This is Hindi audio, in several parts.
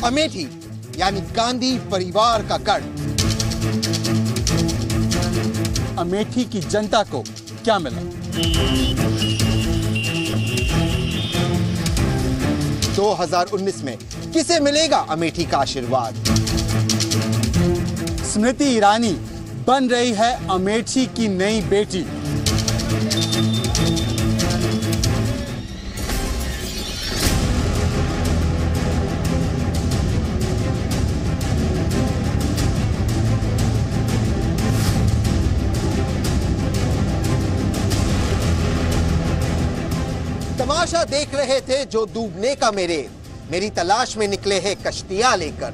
अमेठी यानी गांधी परिवार का गढ़। अमेठी की जनता को क्या मिला? 2019 में किसे मिलेगा अमेठी का आशीर्वाद? स्मृति ईरानी बन रही है अमेठी की नई बेटी। तमाशा देख रहे थे जो डूबने का मेरी तलाश में निकले हैं कश्तियां लेकर।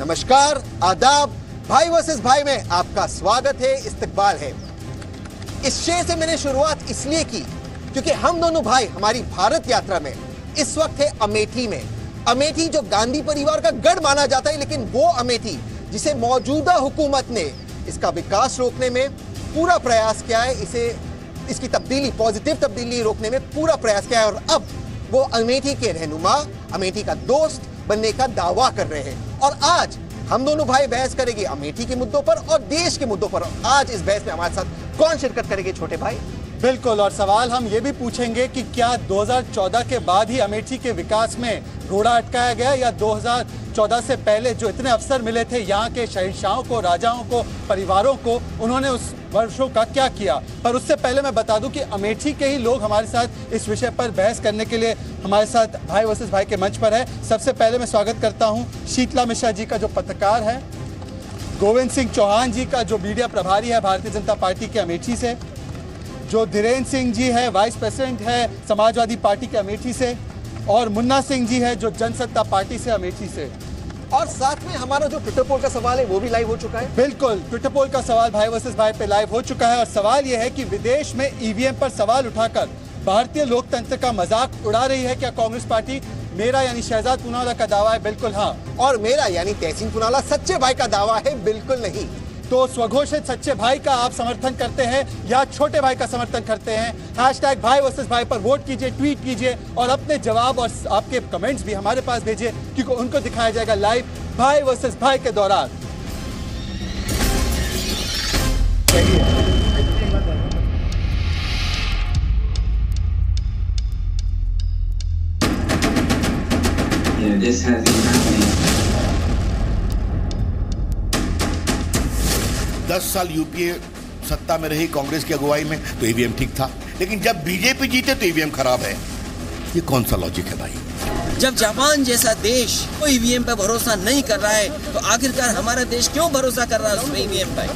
नमस्कार, आदाब, भाई वर्सेस भाई में आपका स्वागत है, इस्तकबाल है। इस शे से मैंने शुरुआत इसलिए की क्योंकि हम दोनों भाई हमारी भारत यात्रा में इस वक्त है अमेठी में। अमेठी जो गांधी परिवार का गढ़ माना जाता है, लेकिन वो अमेठी जिसे मौजूदा हुकूमत ने इसका विकास रोकने में पूरा प्रयास किया है, इसकी तब्दीली, पॉजिटिव तब्दीली रोकने में पूरा प्रयास किया है, और अब वो अमेठी के रहनुमा, अमेठी का दोस्त बनने का दावा कर रहे हैं। और आज हम दोनों भाई बहस करेंगे अमेठी के मुद्दों पर और देश के मुद्दों पर। आज इस बहस में हमारे साथ कौन शिरकत करेंगे छोटे भाई? बिल्कुल, और सवाल हम ये भी पूछेंगे कि क्या 2014 के बाद ही अमेठी के विकास में रोड़ा अटकाया गया, या 2014 से पहले जो इतने अवसर मिले थे यहाँ के शहंशाहों को, राजाओं को, परिवारों को, उन्होंने उस वर्षों का क्या किया। पर उससे पहले मैं बता दूं कि अमेठी के ही लोग हमारे साथ इस विषय पर बहस करने के लिए हमारे साथ भाई वर्सेस भाई के मंच पर है। सबसे पहले मैं स्वागत करता हूं शीतला मिश्रा जी का, जो पत्रकार है, गोविंद सिंह चौहान जी का, जो मीडिया प्रभारी है भारतीय जनता पार्टी के अमेठी से, जो धीरेन्द्र सिंह जी है, वाइस प्रेसिडेंट है समाजवादी पार्टी के अमेठी से, और मुन्ना सिंह जी है जो जनसत्ता पार्टी से अमेठी से। और साथ में हमारा जो ट्विटर पोल का सवाल है वो भी लाइव हो चुका है। बिल्कुल, ट्विटर पोल का सवाल भाई वर्सेस भाई पे लाइव हो चुका है, और सवाल यह है कि विदेश में ईवीएम पर सवाल उठाकर भारतीय लोकतंत्र का मजाक उड़ा रही है क्या कांग्रेस पार्टी? मेरा यानी शहजाद पूनावाला का दावा है बिल्कुल हाँ, और मेरा यानी तहसीन पूनावाला सच्चे भाई का दावा है बिल्कुल नहीं। तो स्वघोषित सच्चे भाई का आप समर्थन करते हैं या छोटे भाई का समर्थन करते हैं? हैशटैग भाई वर्सेस भाई पर वोट कीजिए, ट्वीट कीजिए, और अपने जवाब और आपके कमेंट्स भी हमारे पास भेजिए, क्योंकि उनको दिखाया जाएगा लाइव भाई वर्सेस भाई के दौरान। This has been happening. 10 साल यूपीए सत्ता में रही कांग्रेस की अगुवाई में, तो ईवीएम ठीक था, लेकिन जब बीजेपी जीते तो ईवीएम खराब है। ये कौन सा लॉजिक है भाई? जब जापान जैसा देश कोई ईवीएम पर भरोसा नहीं कर रहा है, तो आखिरकार हमारा देश क्यों भरोसा कर रहा है उसमें ईवीएम पर?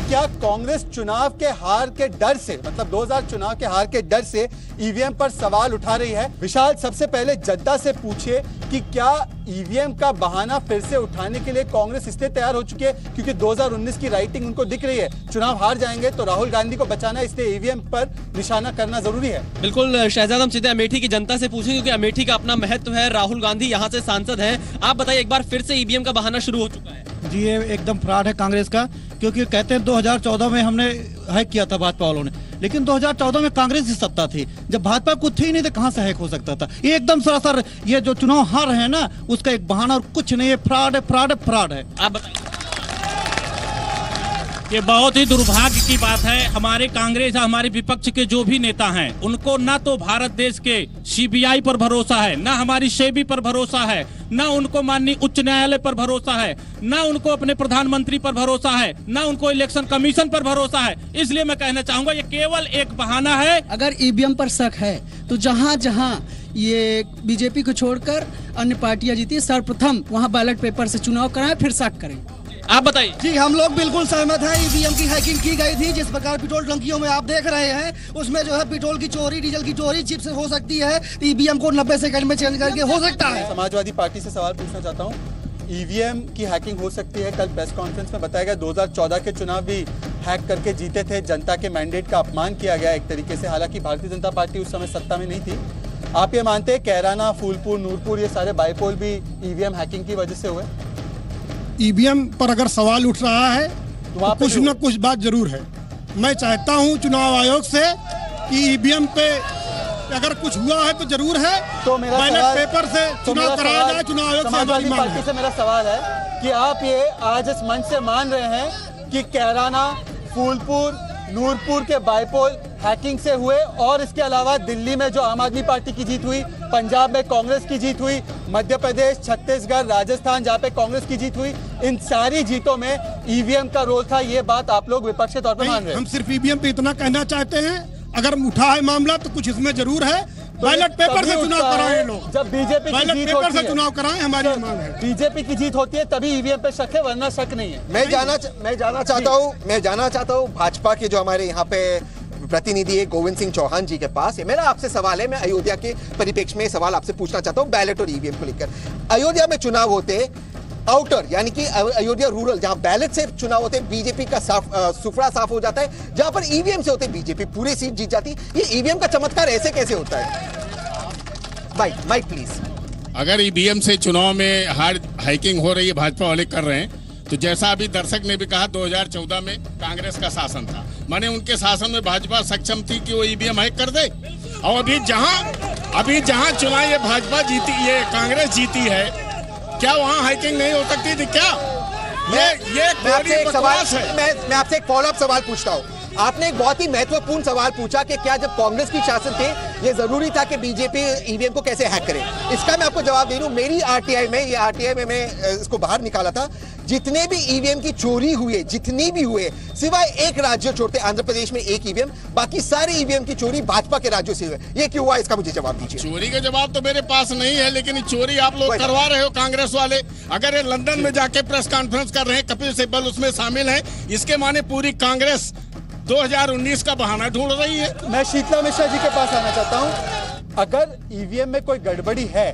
क्या कांग्रेस चुनाव के हार के डर से, मतलब 2000 चुनाव के हार के डर से ईवीएम पर सवाल उठा रही है? विशाल, सबसे पहले जद्दा से पूछिए कि क्या ईवीएम का बहाना फिर से उठाने के लिए कांग्रेस इसलिए तैयार हो चुकी है क्योंकि 2019 की राइटिंग उनको दिख रही है, चुनाव हार जाएंगे तो राहुल गांधी को बचाना, इसलिए ईवीएम पर निशाना करना जरूरी है? बिल्कुल शहजाद, हम सीधे अमेठी की जनता से पूछें क्योंकि अमेठी का अपना महत्व है, राहुल गांधी यहाँ से सांसद हैं। आप बताइए, एक बार फिर से ईवीएम का बहाना शुरू हो चुका है? जी, ये एकदम फ्रॉड है कांग्रेस का, क्योंकि कहते हैं 2014 में हमने हैक किया था भाजपा वालों ने, लेकिन 2014 में कांग्रेस की सत्ता थी, जब भाजपा कुछ थी नहीं तो कहां से हैक हो सकता था? ये एकदम सरासर ये जो चुनाव हार है ना, उसका एक बहाना और कुछ नहीं है। फ्रॉड है, फ्रॉड है, फ्रॉड है। आप बताइए। ये बहुत ही दुर्भाग्य की बात है। हमारे कांग्रेस, हमारे विपक्ष के जो भी नेता हैं, उनको ना तो भारत देश के सीबीआई पर भरोसा है, ना हमारी सेबी पर भरोसा है, ना उनको माननीय उच्च न्यायालय पर भरोसा है, ना उनको अपने प्रधानमंत्री पर भरोसा है, ना उनको इलेक्शन कमीशन पर भरोसा है। इसलिए मैं कहना चाहूंगा ये केवल एक बहाना है। अगर ईवीएम पर शक है तो जहां जहां ये बीजेपी को छोड़कर अन्य पार्टियां जीती, सर्वप्रथम वहां बैलेट पेपर से चुनाव कराएं, फिर शक करें। आप बताइए। जी, हम लोग बिल्कुल सहमत हैं। ईवीएम की हैकिंग की गई थी, जिस प्रकार पेट्रोल टंकियों में आप देख रहे हैं, उसमें जो है पेट्रोल की चोरी, डीजल की चोरी चिप्स हो सकती है। ईवीएम को 90 सेकंड में चेंज करके हो सकता है। समाजवादी पार्टी से सवाल पूछना चाहता हूँ, ईवीएम की हैकिंग हो सकती है? कल प्रेस कॉन्फ्रेंस में बताया गया 2014 के चुनाव भी हैक करके जीते थे, जनता के मैंडेट का अपमान किया गया एक तरीके से, हालांकि भारतीय जनता पार्टी उस समय सत्ता में नहीं थी। आप ये मानते हैं कैराना, फूलपुर, नूरपुर, ये सारे बाईपोल भी ईवीएम हैकिंग की वजह से हुए? ईवीएम पर अगर सवाल उठ रहा है तो कुछ न कुछ बात जरूर है। मैं चाहता हूं चुनाव आयोग से कि ईवीएम पे अगर कुछ हुआ है तो जरूर है। तो मेरा बैलेट सवाल, पेपर से चुनाव कराया जाए, चुनाव आयोग से समाजवादी हमारी मांग पार्टी है। से मेरा सवाल है कि आप ये आज इस मंच से मान रहे हैं कि कैराना, फूलपुर, नूरपुर के बाईपोल हैकिंग से हुए, और इसके अलावा दिल्ली में जो आम आदमी पार्टी की जीत हुई, पंजाब में कांग्रेस की जीत हुई, मध्य प्रदेश, छत्तीसगढ़, राजस्थान जहाँ पे कांग्रेस की जीत हुई, इन सारी जीतों में ईवीएम का रोल था, ये बात आप लोग विपक्ष के तौर पर मान रहे हैं? हम सिर्फ ईवीएम पे इतना कहना चाहते हैं, अगर उठा है मामला तो कुछ इसमें जरूर है। बैलेट पेपर से चुनाव कराएं लोग, जब बीजेपी की बैलेट जीत पेपर होती से है, चुनाव कराएं, हमारी मांग है। बीजेपी की जीत होती है तभी ईवीएम पे शक है, वरना शक नहीं है। मैं जाना चाहता हूँ भाजपा के जो हमारे यहाँ पे प्रतिनिधि है गोविंद सिंह चौहान जी के पास। मेरा आपसे सवाल है, मैं अयोध्या के परिप्रेक्ष्य में सवाल आपसे पूछना चाहता हूँ बैलेट और ईवीएम को लेकर। अयोध्या में चुनाव होते आउटर यानी कि अयोध्या रूरल, जहां बैलेट से चुनाव होते बीजेपी का सुफड़ा साफ हो जाता है, जहां पर ईवीएम से होते बीजेपी पूरी सीट जीत जाती। ये ईवीएम का चमत्कार ऐसे कैसे होता है? Mic please. अगर ईवीएम से चुनाव में हार्ड हाइकिंग हो रही है, भाजपा वाले कर रहे हैं, तो जैसा अभी दर्शक ने भी कहा 2014 में कांग्रेस का शासन था, माने उनके शासन में भाजपा सक्षम थी कि वो ईवीएम हाइक कर दे। और अभी जहां चुनाव ये भाजपा जीती, ये कांग्रेस जीती है, क्या वहाँ हाइकिंग नहीं हो सकती थी क्या? ये मैं आपसे एक फॉलोअप सवाल पूछता हूँ। आपने एक बहुत ही महत्वपूर्ण सवाल पूछा कि क्या जब कांग्रेस की शासन थे ये जरूरी था कि बीजेपी ईवीएम को कैसे हैक करे। इसका मैं आपको जवाब दे रहा हूं। मेरी आरटीआई में मैं इसको बाहर निकाला था, जितने भी ईवीएम की चोरी हुए, जितनी भी हुए, सिवाय एक राज्य छोड़ते, आंध्र प्रदेश में एक ईवीएम, बाकी सारे ईवीएम की चोरी भाजपा के राज्यों से हुए। ये क्यों हुआ, इसका मुझे जवाब दीजिए। चोरी का जवाब तो मेरे पास नहीं है, लेकिन चोरी आप लोग करवा रहे हो कांग्रेस वाले। अगर ये लंदन में जाके प्रेस कॉन्फ्रेंस कर रहे हैं, कपिल सिब्बल उसमें शामिल है, इसके माने पूरी कांग्रेस 2019 का बहाना ढूंढ रही है। मैं शीतला मिश्रा जी के पास आना चाहता हूं। अगर ईवीएम में कोई गड़बड़ी है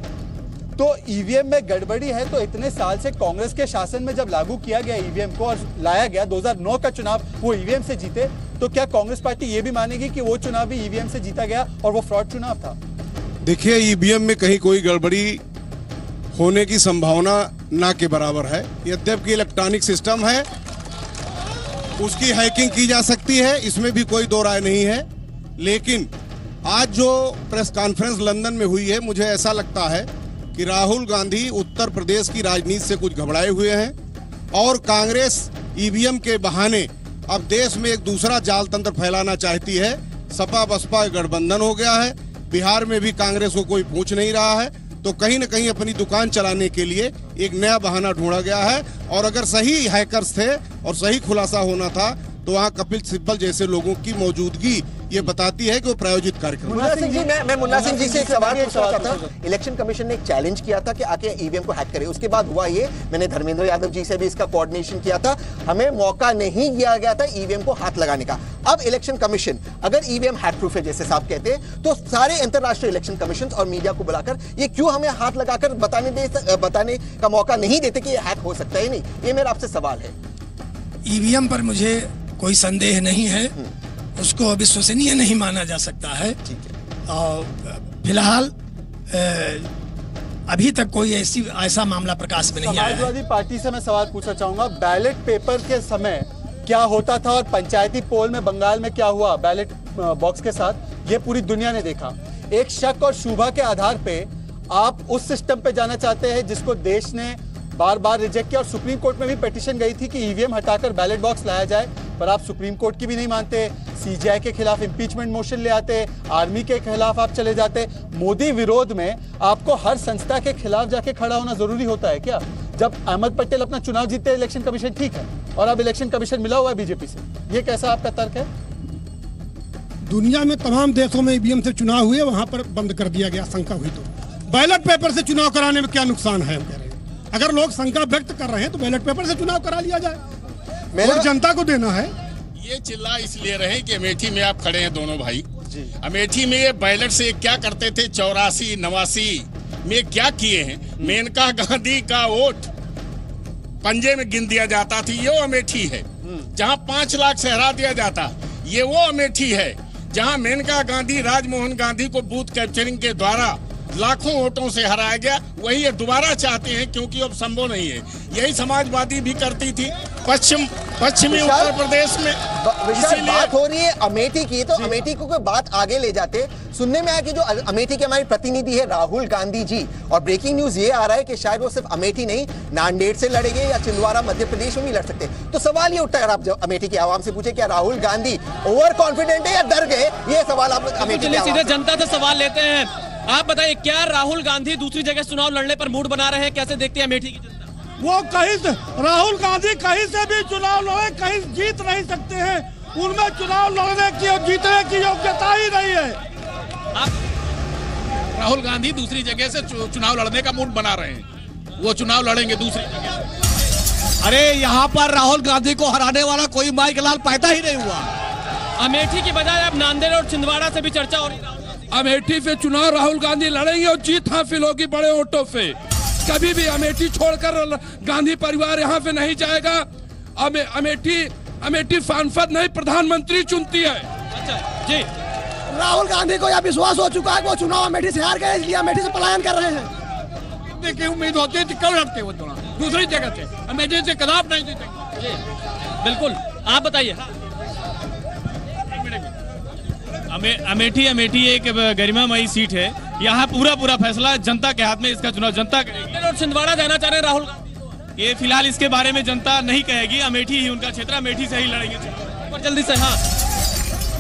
तो ईवीएम में गड़बड़ी है तो इतने साल से कांग्रेस के शासन में जब लागू किया गया ईवीएम को और लाया गया 2009 का चुनाव वो ईवीएम से जीते, तो क्या कांग्रेस पार्टी ये भी मानेगी कि वो चुनाव भी ईवीएम से जीता गया और वो फ्रॉड चुनाव था? देखिए, ईवीएम में कहीं कोई गड़बड़ी होने की संभावना ना के बराबर है। यद्यपि इलेक्ट्रॉनिक सिस्टम है, उसकी हैकिंग की जा सकती है, इसमें भी कोई दो राय नहीं है। लेकिन आज जो प्रेस कॉन्फ्रेंस लंदन में हुई है, मुझे ऐसा लगता है कि राहुल गांधी उत्तर प्रदेश की राजनीति से कुछ घबराए हुए हैं और कांग्रेस ईवीएम के बहाने अब देश में एक दूसरा जाल तंत्र फैलाना चाहती है। सपा बसपा गठबंधन हो गया है, बिहार में भी कांग्रेस को कोई पूछ नहीं रहा है, तो कहीं न कहीं अपनी दुकान चलाने के लिए एक नया बहाना ढूंढा गया है। और अगर सही हैकर्स थे और सही खुलासा होना था तो वहाँ कपिल सिब्बल जैसे लोगों की मौजूदगी ये बताती है कि वो प्रायोजित कार्यक्रम। मुन्ना सिंह जी, मैं मुन्ना सिंह जी से एक सवाल पूछना चाहता हूं। इलेक्शन कमीशन ने एक चैलेंज किया था कि आके ईवीएम को हैक करे, उसके बाद हुआ ये, मैंने धर्मेंद्र यादव जी से भी इसका कोऑर्डिनेशन किया था, हमें मौका नहीं दिया गया था ईवीएम को हाथ लगाने का। अब इलेक्शन कमीशन अगर ईवीएम हैक प्रूफ है जैसे साहब कहते हैं, तो सारे अंतरराष्ट्रीय इलेक्शन कमीशन और मीडिया को बुलाकर ये क्यों हमें हाथ लगाकर बताने का मौका नहीं देते कि ये हैक हो सकता है? नहीं, ये मेरा आपसे सवाल है। ईवीएम पर मुझे कोई संदेह नहीं है, उसको अविश्वसनीय नहीं माना जा सकता है। ठीक है। और फिलहाल अभी तक कोई ऐसा मामला प्रकाश में नहीं आया है। समाजवादी पार्टी से मैं सवाल पूछना चाहूंगा, बैलेट पेपर के समय क्या होता था और पंचायती पोल में बंगाल में क्या हुआ बैलेट बॉक्स के साथ, ये पूरी दुनिया ने देखा। एक शक और शुभा के आधार पे आप उस सिस्टम पे जाना चाहते हैं जिसको देश ने बार बार रिजेक्ट किया और सुप्रीम कोर्ट में भी पिटीशन गई थी कि ईवीएम हटाकर बैलेट बॉक्स लाया जाए, पर आप सुप्रीम कोर्ट की भी नहीं मानते, सीजीआई के खिलाफ इंपीचमेंट मोशन ले आते, आर्मी के खिलाफ आप चले जाते। मोदी विरोध में आपको हर संस्था के खिलाफ जाके खड़ा होना जरूरी होता है क्या? जब अहमद पटेल अपना चुनाव जीते इलेक्शन कमीशन ठीक है, और अब इलेक्शन कमीशन मिला हुआ है बीजेपी से, ये कैसा आपका तर्क है? दुनिया में तमाम देशों में ईवीएम से चुनाव हुए, वहां पर बंद कर दिया गया शंका हुई तो। बैलेट पेपर से चुनाव कराने में क्या नुकसान है? हम कह रहे हैं अगर लोग शंका व्यक्त कर रहे हैं तो बैलेट पेपर से चुनाव करा लिया जाए, और जनता को देना है। ये चिल्ला इसलिए रहे कि अमेठी में आप खड़े हैं दोनों भाई। अमेठी में ये बैलेट से क्या करते थे, 84-89 में क्या किए हैं? मेनका गांधी का वोट पंजे में गिन दिया जाता थी, ये वो अमेठी है। जहां 5 लाख सहरा दिया जाता, ये वो अमेठी है जहां मेनका गांधी राजमोहन गांधी को बूथ कैप्चरिंग के द्वारा लाखों वोटों से हराया गया, वही ये दोबारा चाहते हैं, क्योंकि अब संभव नहीं है। यही समाजवादी भी करती थी पश्चिमी उत्तर प्रदेश में। बात हो रही है अमेठी की, तो अमेठी को कोई बात आगे ले जाते। सुनने में आया कि जो अमेठी के हमारे प्रतिनिधि है राहुल गांधी जी, और ब्रेकिंग न्यूज ये आ रहा है कि शायद वो सिर्फ अमेठी नहीं, नांदेड़ से लड़ेंगे या छिंदवाड़ा मध्य प्रदेश में भी लड़ सकते। तो सवाल ये उठता है, आप जब अमेठी की आवाम से पूछे क्या राहुल गांधी ओवर कॉन्फिडेंट है या डर गए, ये सवाल आप अमेठी की सीधे जनता से सवाल लेते हैं। आप बताइए, क्या राहुल गांधी दूसरी जगह चुनाव लड़ने पर मूड बना रहे हैं? कैसे देखते हैं अमेठी की जनता? वो कहीं से राहुल गांधी कहीं से भी चुनाव लड़े, कहीं जीत नहीं सकते हैं। उनमें चुनाव लड़ने की और जीतने की योग्यता ही नहीं है। राहुल गांधी दूसरी जगह से चुनाव लड़ने का मूड बना रहे हैं, वो चुनाव लड़ेंगे दूसरी जगह। अरे यहाँ पर राहुल गांधी को हराने वाला कोई माइक लाल पैदा ही नहीं हुआ। अमेठी की बजाय अब नांदेड़ और छिंदवाड़ा से भी चर्चा हो रही है। अमेठी से चुनाव राहुल गांधी लड़ेंगे और जीत हासिल होगी बड़े वोटों से। कभी भी अमेठी छोड़कर गांधी परिवार यहाँ से नहीं जाएगा। अमेठी सांसद नहीं, प्रधानमंत्री चुनती है। अच्छा जी, राहुल गांधी को यह विश्वास हो चुका है कि वो चुनाव अमेठी से हार गए, इसलिए अमेठी से पलायन कर रहे हैं। देखिए, उम्मीद होती है कि कब लड़ते वो चुनाव दूसरी जगह से, अमेठी से कदाप नहीं जीतेंगे। बिल्कुल, आप बताइए। अमेठी एक गरिमामयी सीट है, यहाँ पूरा फैसला जनता के हाथ में, इसका चुनाव जनता करेगी। और छिंदवाड़ा जाना चाह रहे हैं राहुल गांधी, ये फिलहाल इसके बारे में जनता नहीं कहेगी। अमेठी ही उनका क्षेत्र, अमेठी से ही लड़ेंगे। और जल्दी से, हाँ,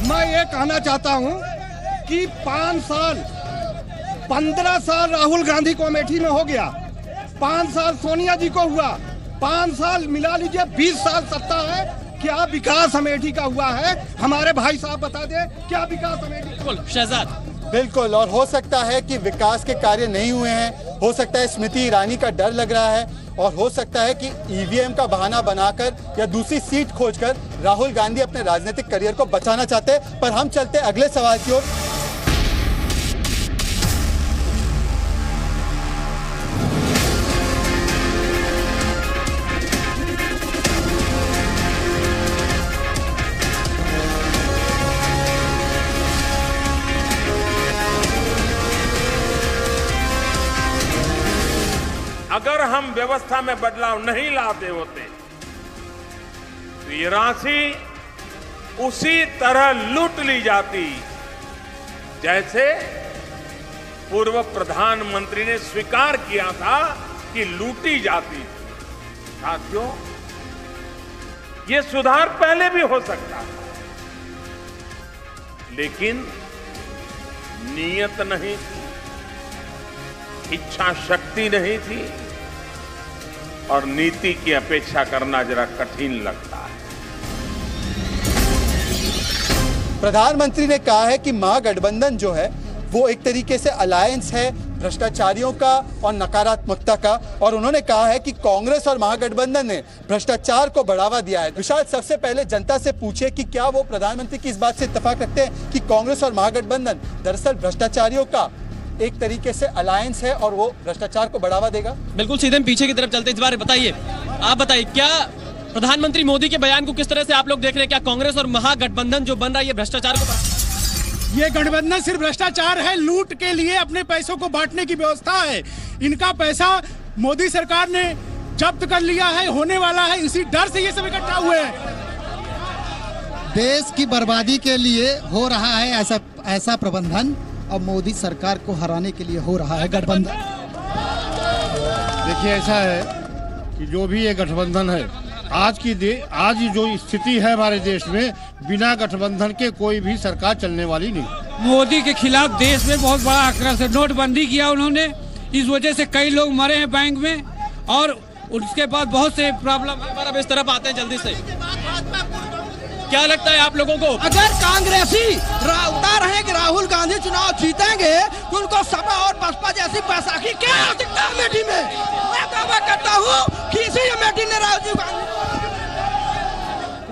मैं ये कहना चाहता हूँ कि 15 साल राहुल गांधी को अमेठी में हो गया, 5 साल सोनिया जी को हुआ, 5 साल मिला लीजिए 20 साल सत्ता है। क्या विकास अमेठी का हुआ है? हमारे भाई साहब बता दें, क्या विकास अमेठी? बिल्कुल शहजाद, बिल्कुल। और हो सकता है कि विकास के कार्य नहीं हुए हैं, हो सकता है स्मृति ईरानी का डर लग रहा है, और हो सकता है कि ईवीएम का बहाना बनाकर या दूसरी सीट खोजकर राहुल गांधी अपने राजनीतिक करियर को बचाना चाहते हैं। पर हम चलते अगले सवाल की ओर। अगर हम व्यवस्था में बदलाव नहीं लाते होते तो ये राशि उसी तरह लूट ली जाती जैसे पूर्व प्रधानमंत्री ने स्वीकार किया था कि लूटी जाती। साथियों, ये सुधार पहले भी हो सकता था, लेकिन नीयत नहीं थी, इच्छा शक्ति नहीं थी, और नीति की अपेक्षा करना जरा कठिन लगता है। प्रधानमंत्री ने कहा है कि महागठबंधन जो है वो एक तरीके से अलायंस है भ्रष्टाचारियों का और नकारात्मकता का, और उन्होंने कहा है कि कांग्रेस और महागठबंधन ने भ्रष्टाचार को बढ़ावा दिया है। विशाल, सबसे पहले जनता से पूछे कि क्या वो प्रधानमंत्री की इस बात से इत्तेफाक रखते हैं कि कांग्रेस और महागठबंधन दरअसल भ्रष्टाचारियों का एक तरीके से अलायंस है और वो भ्रष्टाचार को बढ़ावा देगा? बिल्कुल, सीधे पीछे की तरफ चलते इस बार बताइए, आप बताइए, क्या प्रधानमंत्री मोदी के बयान को किस तरह से आप लोग देख रहे हैं? क्या कांग्रेस और महागठबंधन जो बन रहा है ये भ्रष्टाचार को? ये गठबंधन सिर्फ भ्रष्टाचार है, लूट के लिए अपने पैसों को बांटने की व्यवस्था है। इनका पैसा मोदी सरकार ने जब्त कर लिया है, होने वाला है, इसी डर से ये सब इकट्ठा हुए हैं। देश की बर्बादी के लिए हो रहा है ऐसा प्रबंधन, और मोदी सरकार को हराने के लिए हो रहा है गठबंधन। देखिए, ऐसा है कि जो भी ये गठबंधन है, आज जो स्थिति है हमारे देश में, बिना गठबंधन के कोई भी सरकार चलने वाली नहीं। मोदी के खिलाफ देश में बहुत बड़ा आक्रोश है। नोटबंदी किया उन्होंने, इस वजह से कई लोग मरे हैं बैंक में, और उसके बाद बहुत से प्रॉब्लम। अब इस तरफ आते हैं जल्दी से, क्या लगता है आप लोगों को? अगर कांग्रेसी उतार है कि राहुल गांधी चुनाव जीतेंगे तो उनको सपा और बसपा जैसी बैसाखी क्या हो सकता है अमेठी में? मैं दावा करता हूँ कि इसी अमेठी ने राहुल गांधी।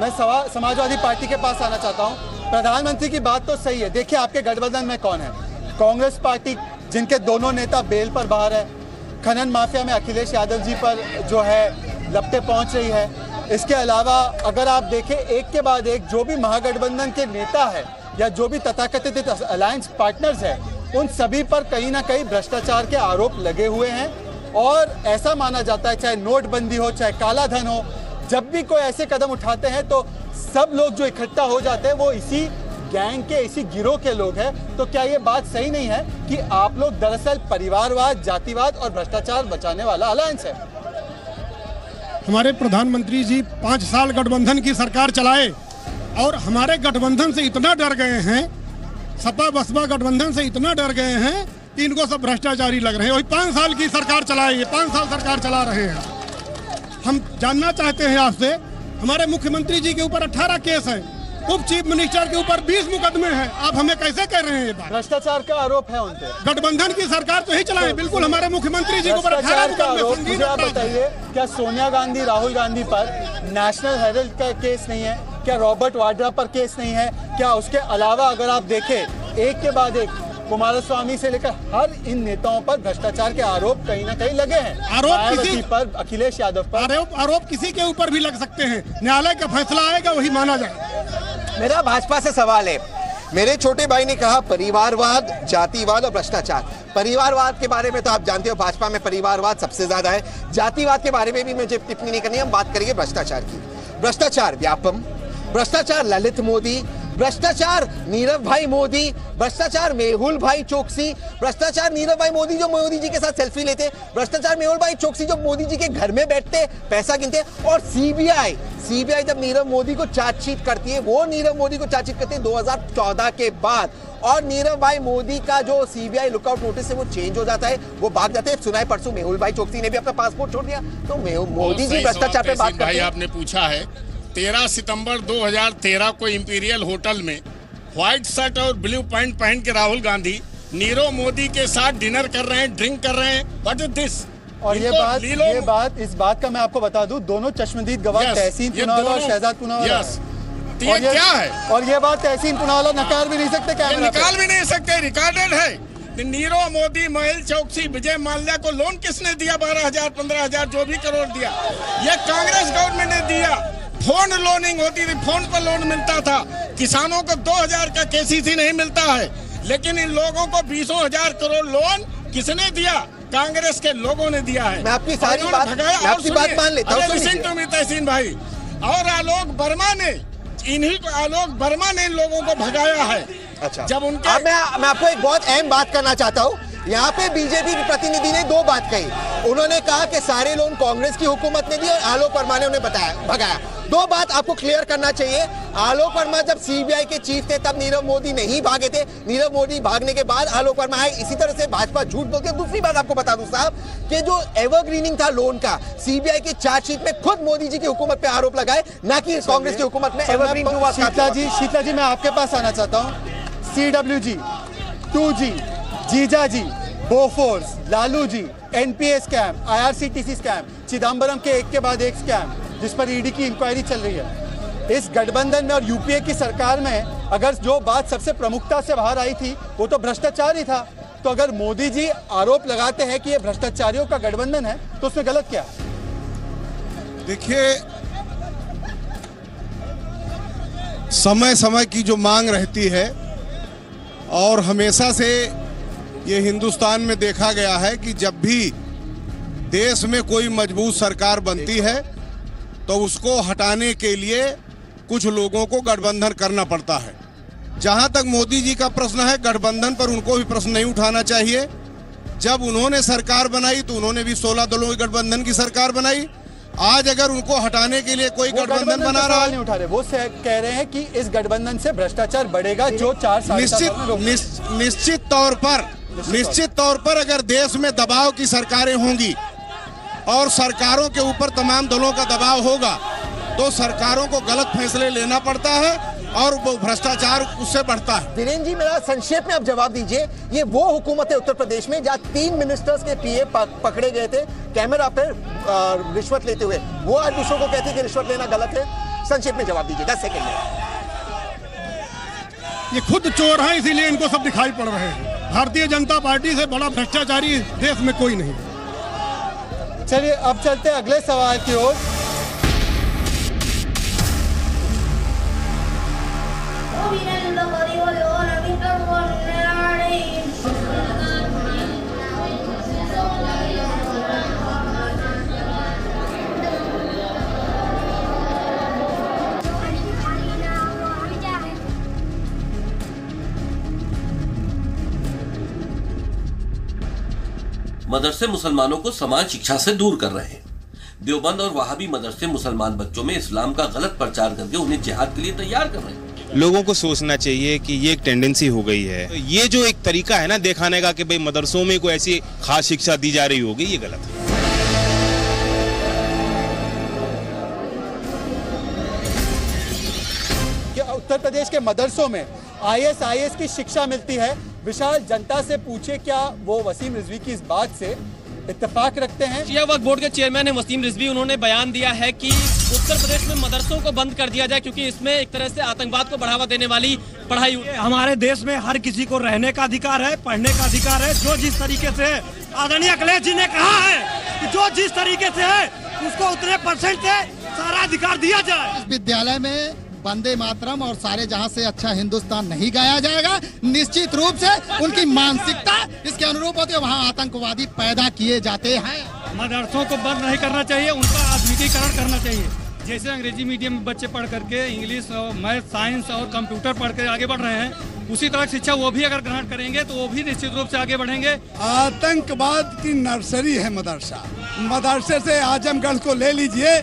मैं समाजवादी पार्टी के पास आना चाहता हूँ। प्रधानमंत्री की बात तो सही है। देखिए, आपके गठबंधन में कौन है? कांग्रेस पार्टी, जिनके दोनों नेता बेल पर बाहर है, खनन माफिया में अखिलेश यादव जी पर जो है लपटें पहुंच रही है। इसके अलावा अगर आप देखें, एक के बाद एक जो भी महागठबंधन के नेता है या जो भी तथाकथित अलायंस पार्टनर्स है, उन सभी पर कहीं ना कहीं भ्रष्टाचार के आरोप लगे हुए हैं। और ऐसा माना जाता है, चाहे नोटबंदी हो, चाहे काला धन हो, जब भी कोई ऐसे कदम उठाते हैं तो सब लोग जो इकट्ठा हो जाते हैं वो इसी गैंग के, इसी गिरोह के लोग हैं। तो क्या ये बात सही नहीं है कि आप लोग दरअसल परिवारवाद, जातिवाद और भ्रष्टाचार बचाने वाला अलायंस है? हमारे प्रधानमंत्री जी 5 साल गठबंधन की सरकार चलाए और हमारे गठबंधन से इतना डर गए हैं, सपा बसपा गठबंधन से इतना डर गए हैं कि इनको सब भ्रष्टाचारी लग रहे हैं। वही 5 साल की सरकार चलाए, ये 5 साल सरकार चला रहे हैं। हम जानना चाहते हैं आपसे, हमारे मुख्यमंत्री जी के ऊपर 18 केस है, उप चीफ मिनिस्टर के ऊपर 20 मुकदमे हैं। आप हमें कैसे कह रहे हैं ये बात? भ्रष्टाचार का आरोप है उन पे। गठबंधन की सरकार तो ही चलाए, बिल्कुल हमारे मुख्यमंत्री जी के ऊपर 18 मुकदमे। मुझे आप बताइए, क्या सोनिया गांधी, राहुल गांधी पर नेशनल हेराल्ड का केस नहीं है? क्या रॉबर्ट वाड्रा पर केस नहीं है? क्या उसके अलावा अगर आप देखें, एक के बाद एक कुमारस्वामी से लेकर हर इन नेताओं पर भ्रष्टाचार के आरोप कहीं ना कहीं लगे हैं। आरोप किसी पर, अखिलेश यादव पर आरोप किसी के ऊपर भी लग सकते हैं। न्यायालय का फैसला आएगा, वही माना जाए। मेरा भाजपा से सवाल है, मेरे छोटे भाई ने कहा परिवारवाद, जातिवाद और भ्रष्टाचार। परिवारवाद के बारे में तो आप जानते हो, भाजपा में परिवारवाद सबसे ज्यादा है। जातिवाद के बारे में भी मुझे टिप्पणी नहीं करनी, हम बात करेंगे भ्रष्टाचार की। भ्रष्टाचार व्यापम, भ्रष्टाचार ललित मोदी, भ्रष्टाचार नीरव भाई मोदी, भ्रष्टाचार मेहुल भाई चोकसी, भ्रष्टाचार नीरव भाई मोदी जो मोदी जी के साथ सेल्फी लेते, भ्रष्टाचार मेहुल भाई चोकसी जो मोदी जी के घर में बैठते पैसा गिनते, और सीबीआई जब नीरव मोदी को चार्जशीट करती है, वो नीरव मोदी को चार्जशीट करती है 2014 के बाद, और नीरव भाई मोदी का जो सीबीआई लुकआउट नोटिस है वो चेंज हो जाता है, वो भाग जाते हैं। सुनाए परसों मेहुल भाई चोकसी ने भी अपना पासपोर्ट छोड़ दिया। तो मोदी जी भ्रष्टाचार पे बात करते हैं। आपने पूछा है, 13 सितंबर 2013 को इंपीरियल होटल में व्हाइट शर्ट और ब्लू पैंट पहन के राहुल गांधी नीरव मोदी के साथ डिनर कर रहे हैं, ड्रिंक कर रहे हैं। What is this? और इस बात का मैं आपको बता दूं, दोनों चश्मदीद गवाह तहसीन पूनावाला और शहजाद पूनावाला। ये क्या है? और ये बात तहसीन पूनावाला नकार भी नहीं सकते, निकाल भी नहीं सकते, रिकॉर्डेड है। नीरव मोदी, मेहुल चोकसी, विजय माल्या को लोन किसने दिया? 12,000, 15,000 जो भी करोड़ दिया, ये कांग्रेस गवर्नमेंट ने दिया। फोन लोनिंग होती थी, फोन पर लोन मिलता था। किसानों को 2,000 का केसीसी नहीं मिलता है, लेकिन इन लोगों को 20,000 करोड़ लोन किसने दिया? कांग्रेस के लोगों ने दिया है। मैं आपकी सारी बात मान लेता हूं। तहसीन भाई और आलोक वर्मा ने, आलोक वर्मा ने इन लोगों को भगाया है। अच्छा, जब उनके मैं आपको एक बहुत अहम बात करना चाहता हूँ। यहाँ पे बीजेपी के प्रतिनिधि ने 2 बात कही। उन्होंने कहा कि सारे लोन कांग्रेस की हुकूमत ने दिए और आलोक वर्मा ने उन्हें भगाया। 2 बात आपको क्लियर करना चाहिए। आलोक वर्मा जब सीबीआई के चीफ थे तब नीरव मोदी नहीं भागे थे, नीरव मोदी भागने के बाद आलोक वर्मा आए। इसी तरह से भाजपा झूठ बोलती है। दूसरी बात आपको बता दूं साहब कि जो एवरग्रीनिंग था लोन का, सीबीआई की चार्जशीट में खुद मोदी जी की हुकूमत पे आरोप लगाए, ना कि कांग्रेस की हुकूमत में एवरग्रीन हुआ। शीतला जी मैं आपके पास आना चाहता हूँ। CWG, 2G, जीजा जी, Bofors, Lalu ji, NPA scam, IRCTC scam, Chidambaram के एक के बाद एक स्कैम जिस पर ईडी की इंक्वायरी चल रही है। इस गठबंधन में और यूपीए की सरकार में अगर जो बात सबसे प्रमुखता से बाहर आई थी वो तो भ्रष्टाचार ही था। तो अगर मोदी जी आरोप लगाते हैं कि ये भ्रष्टाचारियों का गठबंधन है तो उसमें गलत क्या? देखिए, समय समय की जो मांग रहती है और हमेशा से ये हिंदुस्तान में देखा गया है कि जब भी देश में कोई मजबूत सरकार बनती है तो उसको हटाने के लिए कुछ लोगों को गठबंधन करना पड़ता है। जहां तक मोदी जी का प्रश्न है, गठबंधन पर उनको भी प्रश्न नहीं उठाना चाहिए। जब उन्होंने सरकार बनाई तो उन्होंने भी 16 दलों की गठबंधन की सरकार बनाई। आज अगर उनको हटाने के लिए कोई गठबंधन बना रहा है, नहीं उठा रहे, वो कह रहे हैं कि इस गठबंधन से भ्रष्टाचार बढ़ेगा जो 4 साल निश्चित तौर पर अगर देश में दबाव की सरकारें होंगी और सरकारों के ऊपर तमाम दलों का दबाव होगा तो सरकारों को गलत फैसले लेना पड़ता है और वो भ्रष्टाचार उससे बढ़ता है। वीरेंद्र जी, मेरा संक्षेप में आप जवाब दीजिए। ये वो हुकूमत है उत्तर प्रदेश में जहाँ 3 मिनिस्टर्स के पीए पकड़े गए थे कैमरा पर रिश्वत लेते हुए, वो आज दूसरों को कहते हैं कि रिश्वत लेना गलत है। संक्षेप में जवाब दीजिए, 10 सेकंड में। ये खुद चोर हैं, इसीलिए इनको सब दिखाई पड़ रहे हैं। भारतीय जनता पार्टी से बड़ा भ्रष्टाचारी देश में कोई नहीं। चलिए अब चलते हैं अगले सवाल की ओर। मदरसे मुसलमानों को समान शिक्षा से दूर कर रहे हैं। देवबंद और वहाबी मदरसे मुसलमान बच्चों में इस्लाम का गलत प्रचार करके उन्हें जिहाद के लिए तैयार कर रहे हैं। लोगों को सोचना चाहिए कि ये एक टेंडेंसी हो गई है। तो ये जो एक तरीका है ना दिखाने का कि भाई मदरसों में कोई ऐसी खास शिक्षा दी जा रही होगी, ये गलत है। क्या उत्तर प्रदेश के मदरसों में ISIS की शिक्षा मिलती है? विशाल जनता से पूछे क्या वो वसीम रिजवी की इस बात से इत्तेफाक रखते हैं। शिया वक्फ बोर्ड के चेयरमैन है वसीम रिजवी, उन्होंने बयान दिया है कि उत्तर प्रदेश में मदरसों को बंद कर दिया जाए क्योंकि इसमें एक तरह से आतंकवाद को बढ़ावा देने वाली पढ़ाई। हमारे देश में हर किसी को रहने का अधिकार है, पढ़ने का अधिकार है। जो जिस तरीके से आदरणीय अखिलेश जी ने कहा है कि जो जिस तरीके से है उसको उतने % से सारा अधिकार दिया जाए। इस विद्यालय में वंदे मातरम और सारे जहां से अच्छा हिंदुस्तान नहीं गाया जाएगा। निश्चित रूप से उनकी मानसिकता इसके अनुरूप होती है, वहां आतंकवादी पैदा किए जाते हैं। मदरसों को बंद नहीं करना चाहिए, उनका आधुनिकीकरण करना चाहिए। जैसे अंग्रेजी मीडियम में बच्चे पढ़ करके इंग्लिश और मैथ, साइंस और कंप्यूटर पढ़ कर आगे बढ़ रहे हैं, उसी तरह शिक्षा वो भी अगर ग्रहण करेंगे तो वो भी निश्चित रूप से आगे बढ़ेंगे। आतंकवाद की नर्सरी है मदरसा। मदरसे से आजमगढ़ को ले लीजिए,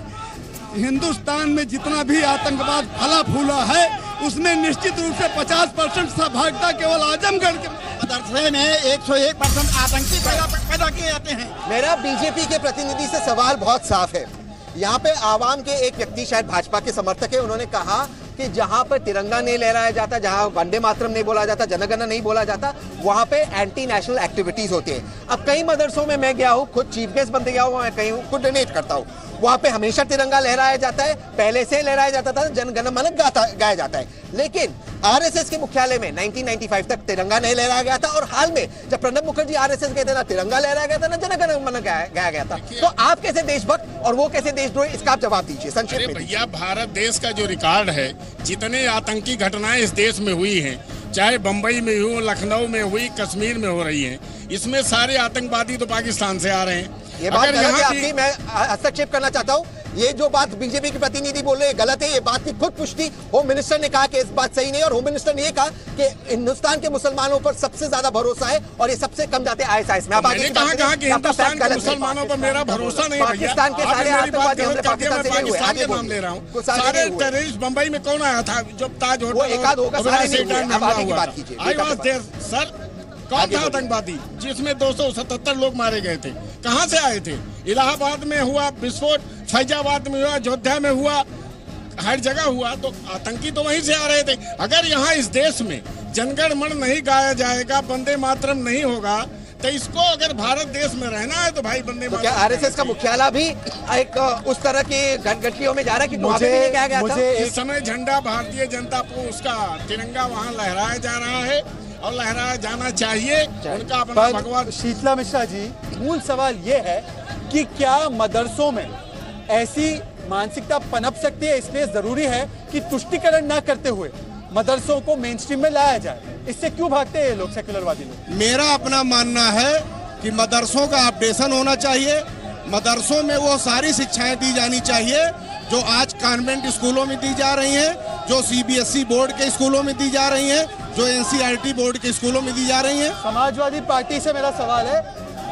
हिंदुस्तान में जितना भी आतंकवाद फला फूला है उसमें निश्चित रूप से 50% सहभागिता केवल आजमगढ़ के मदरसे में 101% आतंकी पैदा किए जाते हैं। मेरा बीजेपी के प्रतिनिधि से सवाल बहुत साफ है। यहाँ पे आवाम के एक व्यक्ति शायद भाजपा के समर्थक है, उन्होंने कहा कि जहाँ पर तिरंगा नहीं लहराया जाता, जहाँ वंदे मातरम नहीं बोला जाता, जनगणना नहीं बोला जाता, वहाँ पे एंटी नेशनल एक्टिविटीज होती है। अब कई मदरसों में मैं गया हूँ, खुद चीफ गेस्ट बनते गया हूँ, मैं कहीं खुद डोनेट करता हूँ, वहाँ पे हमेशा तिरंगा लहराया जाता है, पहले से लहराया जाता था, जनगणमन गाया जाता है। लेकिन आरएसएस के मुख्यालय में 1995 तक तिरंगा नहीं लहराया गया था और हाल में जब प्रणब मुखर्जी आरएसएस गए थे ना तिरंगा लहराया गया था ना जनगणमन गाया गया था। तो आप कैसे देशभक्त और वो कैसे देशद्रोही, इसका आप जवाब दीजिए संक्षेप में। भैया, भारत देश का जो रिकॉर्ड है, जितने आतंकी घटनाएं इस देश में हुई हैं, चाहे बंबई में हो, लखनऊ में हुई, कश्मीर में हो रही हैं, इसमें सारे आतंकवादी तो पाकिस्तान से आ रहे हैं। ये बात गलत है आपकी, मैं हस्तक्षेप करना चाहता हूँ। ये जो बात बीजेपी के प्रतिनिधि बोल रहे हैं गलत है। ये बात की खुद पुष्टि होम मिनिस्टर ने कहा कि इस बात सही नहीं, और होम मिनिस्टर ने ये कहा कि हिंदुस्तान के मुसलमानों पर सबसे ज्यादा भरोसा है और ये सबसे कम जाते हैं ISIS में। मैंने कहा कि हिंदुस्तान के मुसलमानों पर मेरा भरोसा नहीं। पाकिस्तान के सारे आतंकवादी हमले पाकिस्तान से नहीं हुए। आगे नाम ले रहा हूँ, सारे टेररिस्ट बंबई में कौन आया था जब ताज होटल एक आध होगा, सारे नहीं हुए। अब आगे की बात कीजिए। I was there sir. कौन था आतंकवादी जिसमें 277 लोग मारे गए थे? कहां से आए थे? इलाहाबाद में हुआ विस्फोट, फैजाबाद में हुआ, अयोध्या में हुआ, हर जगह हुआ। तो आतंकी तो वहीं से आ रहे थे। अगर यहाँ इस देश में जनगणमन नहीं गाया जाएगा, वंदे मातरम नहीं होगा, तो इसको अगर भारत देश में रहना है तो भाई वंदे मातरम। क्या आरएसएस का मुख्यालय भी एक उस तरह की घटनाओं में जा रहा है कि मुझे नहीं कहा गया था? इस समय झंडा भारतीय जनता को उसका तिरंगा वहाँ लहराया जा रहा है और लहराया जाना चाहिए। उनका अपना भगवान। शीतला मिश्रा जी, मूल सवाल ये है कि क्या मदरसों में ऐसी मानसिकता पनप सकती है? इसलिए जरूरी है कि तुष्टीकरण ना करते हुए मदरसों को मेन स्ट्रीम में लाया जाए। इससे क्यों भागते हैं लोग, सेक्युलरवादी लोग? मेरा अपना मानना है कि मदरसों का अपडेशन होना चाहिए। मदरसों में वो सारी शिक्षाएं दी जानी चाहिए जो आज कॉन्वेंट स्कूलों में दी जा रही हैं, जो CBSE बोर्ड के स्कूलों में दी जा रही हैं, जो NCERT बोर्ड के स्कूलों में दी जा रही हैं। समाजवादी पार्टी से मेरा सवाल है,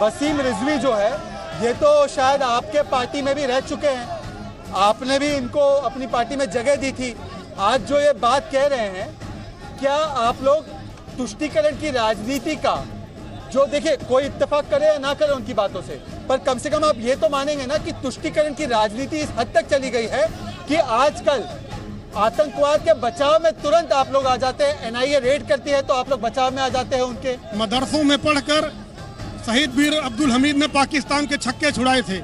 वसीम रिजवी जो है ये तो शायद आपके पार्टी में भी रह चुके हैं, आपने भी इनको अपनी पार्टी में जगह दी थी। आज जो ये बात कह रहे हैं, क्या आप लोग तुष्टीकरण की राजनीति का, जो देखिए कोई इत्तेफाक करे या ना करे उनकी बातों से, पर कम से कम आप ये तो मानेंगे ना कि तुष्टीकरण की राजनीति इस हद तक चली गई है कि आजकल आतंकवाद के बचाव में तुरंत आप लोग आ जाते हैं। NIA रेड करती है तो आप लोग बचाव में आ जाते हैं उनके। मदरसों में पढ़कर शहीद वीर अब्दुल हमीद ने पाकिस्तान के छक्के छुड़ाए थे।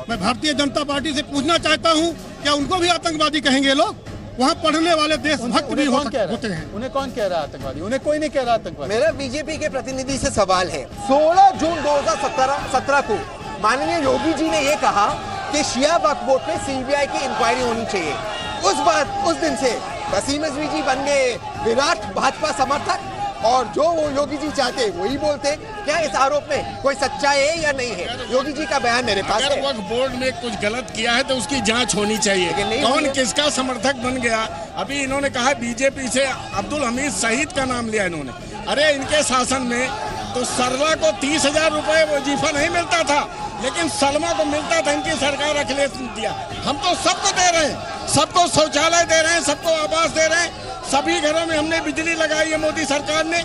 मैं भारतीय जनता पार्टी से पूछना चाहता हूँ, क्या उनको भी आतंकवादी कहेंगे लोग? वहाँ पढ़ने वाले देशभक्त भी होते हैं। उन्हें कौन कह रहा है आतंकवादी? उन्हें कोई नहीं कह रहा आतंकवादी। मेरा बीजेपी के प्रतिनिधि से सवाल है, 16 जून 2017 को माननीय योगी जी ने ये कहा कि शिया वक्फ बोर्ड पे CBI की इंक्वायरी होनी चाहिए। उस दिन से वसीम रिजवी जी बन गए विराट भाजपा समर्थक, और जो वो योगी जी चाहते वही बोलते। क्या इस आरोप में कोई सच्चाई है या नहीं है? योगी जी का बयान मेरे पास है। अगर वक्फ बोर्ड ने कुछ गलत किया है तो उसकी जांच होनी चाहिए। कौन किसका समर्थक बन गया? अभी इन्होंने कहा बीजेपी से अब्दुल हमीद शहीद का नाम लिया इन्होंने। अरे इनके शासन में तो सरला को 30,000 रुपए वजीफा नहीं मिलता था, लेकिन सलमा को मिलता था। इनकी सरकार अखिलेश ने दिया। हम तो सबको दे रहे हैं, सबको शौचालय दे रहे हैं, सबको आवास दे रहे हैं, सभी घरों में हमने बिजली लगाई है मोदी सरकार ने।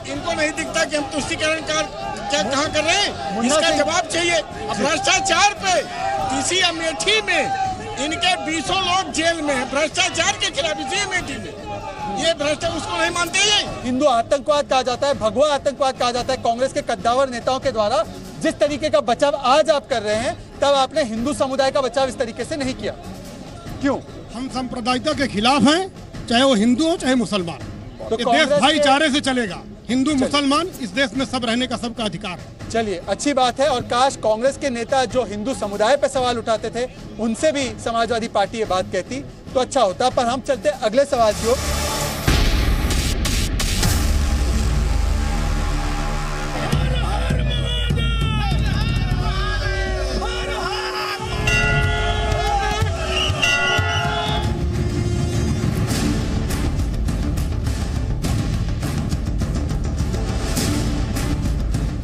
इनको नहीं दिखता कि हम तुष्टीकरण क्या कहाँ कर रहे हैं, इसका जवाब चाहिए। भ्रष्टाचार पे इसी अमेठी में इनके 20 लोग जेल में है भ्रष्टाचार के खिलाफ। इसी अमेठी में ये भ्रष्टाचार उसको नहीं मानते। ये हिंदू आतंकवाद कहा जाता है, भगवा आतंकवाद कहा जाता है। कांग्रेस के कद्दावर नेताओं के द्वारा जिस तरीके का बचाव आज आप कर रहे हैं, तब आपने हिंदू समुदाय का बचाव इस तरीके से नहीं किया। क्यों? हम सांप्रदायिकता के खिलाफ हैं, चाहे वो हिंदू हो चाहे मुसलमान। तो देश भाईचारे से चलेगा। हिंदू मुसलमान इस देश में सब रहने का सबका अधिकार है। चलिए, अच्छी बात है। और काश कांग्रेस के नेता जो हिंदू समुदाय पर सवाल उठाते थे, उनसे भी समाजवादी पार्टी ये बात कहती तो अच्छा होता। पर हम चलते अगले सवाल की ओर।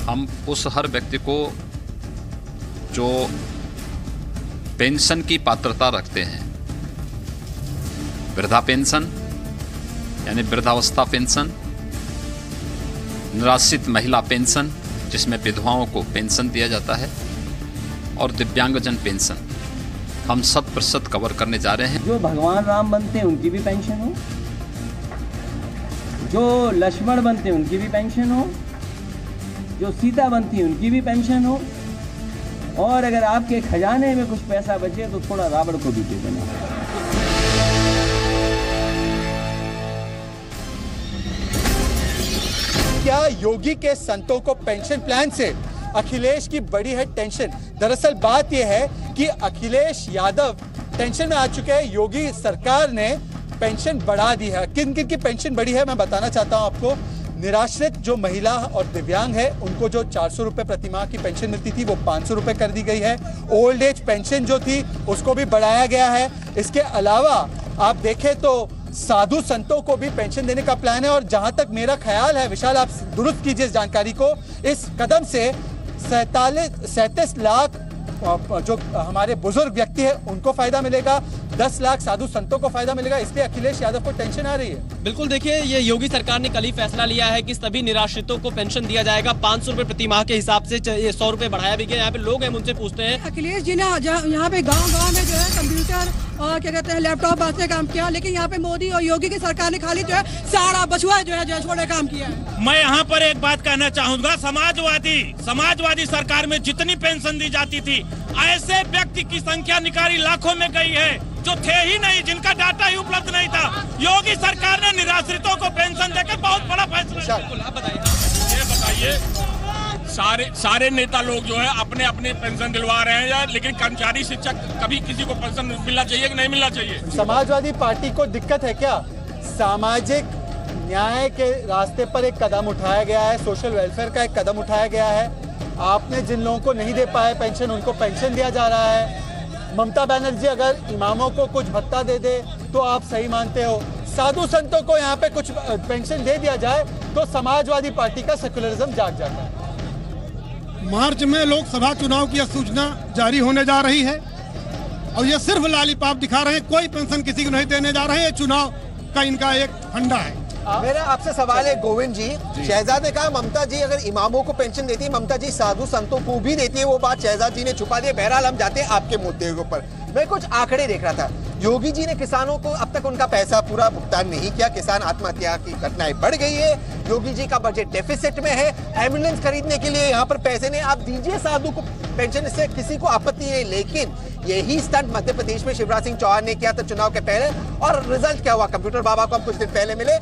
हम उस हर व्यक्ति को जो पेंशन की पात्रता रखते हैं, वृद्धा पेंशन यानी वृद्धावस्था पेंशन, निराश्रित महिला पेंशन जिसमें विधवाओं को पेंशन दिया जाता है, और दिव्यांगजन पेंशन हम 100% कवर करने जा रहे हैं। जो भगवान राम बनते हैं उनकी भी पेंशन हो, जो लक्ष्मण बनते हैं उनकी भी पेंशन हो, जो सीता बनती है उनकी भी पेंशन हो, और अगर आपके खजाने में कुछ पैसा बचे तो थोड़ा रावण को भी दे देना। क्या योगी के संतों को पेंशन प्लान से अखिलेश की बड़ी है टेंशन? दरअसल बात यह है कि अखिलेश यादव टेंशन में आ चुके हैं। योगी सरकार ने पेंशन बढ़ा दी है। किन किन की पेंशन बढ़ी है मैं बताना चाहता हूं आपको। निराश्रित जो महिला और दिव्यांग है, उनको जो 400 रुपए प्रति माह की पेंशन मिलती थी वो 500 रुपए कर दी गई है। ओल्ड एज पेंशन जो थी उसको भी बढ़ाया गया है। इसके अलावा आप देखें तो साधु संतों को भी पेंशन देने का प्लान है। और जहां तक मेरा ख्याल है, विशाल आप दुरुस्त कीजिए इस जानकारी को, इस कदम से 37 लाख जो हमारे बुजुर्ग व्यक्ति है उनको फायदा मिलेगा, 10 लाख साधु संतों को फायदा मिलेगा। इसलिए अखिलेश यादव को टेंशन आ रही है। बिल्कुल, देखिए ये योगी सरकार ने कल ही फैसला लिया है कि सभी निराश्रितों को पेंशन दिया जाएगा 500 रुपए प्रति माह के हिसाब से। ये 100 रुपए बढ़ाया भी गया। यहाँ पे लोग हैं, उनसे पूछते हैं। अखिलेश जी ने यहाँ पे गाँव में जो है कंप्यूटर और क्या कहते हैं लैपटॉप वास्ते काम किया, लेकिन यहाँ पे मोदी और योगी की सरकार ने खाली जो है सारा बछुआ जो है छोड़े काम किया है। मैं यहाँ पर एक बात कहना चाहूंगा, समाजवादी सरकार में जितनी पेंशन दी जाती थी, ऐसे व्यक्ति की संख्या निकारी लाखों में गई है जो थे ही नहीं, जिनका डाटा ही उपलब्ध नहीं था। योगी सरकार ने निराश्रितों को पेंशन देकर बहुत बड़ा फैसला। ये बताइए, सारे नेता लोग जो है अपने अपने पेंशन दिलवा रहे हैं यार, लेकिन कर्मचारी शिक्षक कभी किसी को पेंशन मिलना चाहिए कि नहीं मिलना चाहिए? समाजवादी पार्टी को दिक्कत है क्या? सामाजिक न्याय के रास्ते पर एक कदम उठाया गया है, सोशल वेलफेयर का एक कदम उठाया गया है। आपने जिन लोगों को नहीं दे पाए पेंशन, उनको पेंशन दिया जा रहा है। ममता बनर्जी अगर इमामों को कुछ भत्ता दे दे तो आप सही मानते हो। साधु संतों को यहाँ पे कुछ पेंशन दे दिया जाए तो समाजवादी पार्टी का सेकुलरिज्म जाग जाता है। मार्च में लोकसभा चुनाव की सूचना जारी होने जा रही है और ये सिर्फ लॉलीपॉप दिखा रहे हैं, कोई पेंशन किसी को नहीं देने जा रहे हैं। ये चुनाव का इनका एक फंडा है। मेरा आपसे सवाल है गोविंद जी, शहजाद ने कहा ममता जी अगर इमामों को पेंशन देती है, ममता जी साधु संतों को भी देती है, वो बात शहजाद जी ने छुपा दी। बहरहाल हम जाते हैं आपके मुद्दे के ऊपर। मैं कुछ आंकड़े देख रहा था, योगी जी ने किसानों को अब तक उनका पैसा पूरा भुगतान नहीं किया, किसान आत्महत्या की घटनाएं बढ़ गई है, योगी जी का बजट डेफिसिट में है, एम्बुलेंस खरीदने के लिए यहाँ पर पैसे नहीं, आप दीजिए साधु को पेंशन, इससे किसी को आपत्ति नहीं। लेकिन यही स्टंट मध्य प्रदेश में शिवराज सिंह चौहान ने किया था चुनाव के पहले, और रिजल्ट क्या हुआ? कंप्यूटर बाबा को हम कुछ दिन पहले मिले,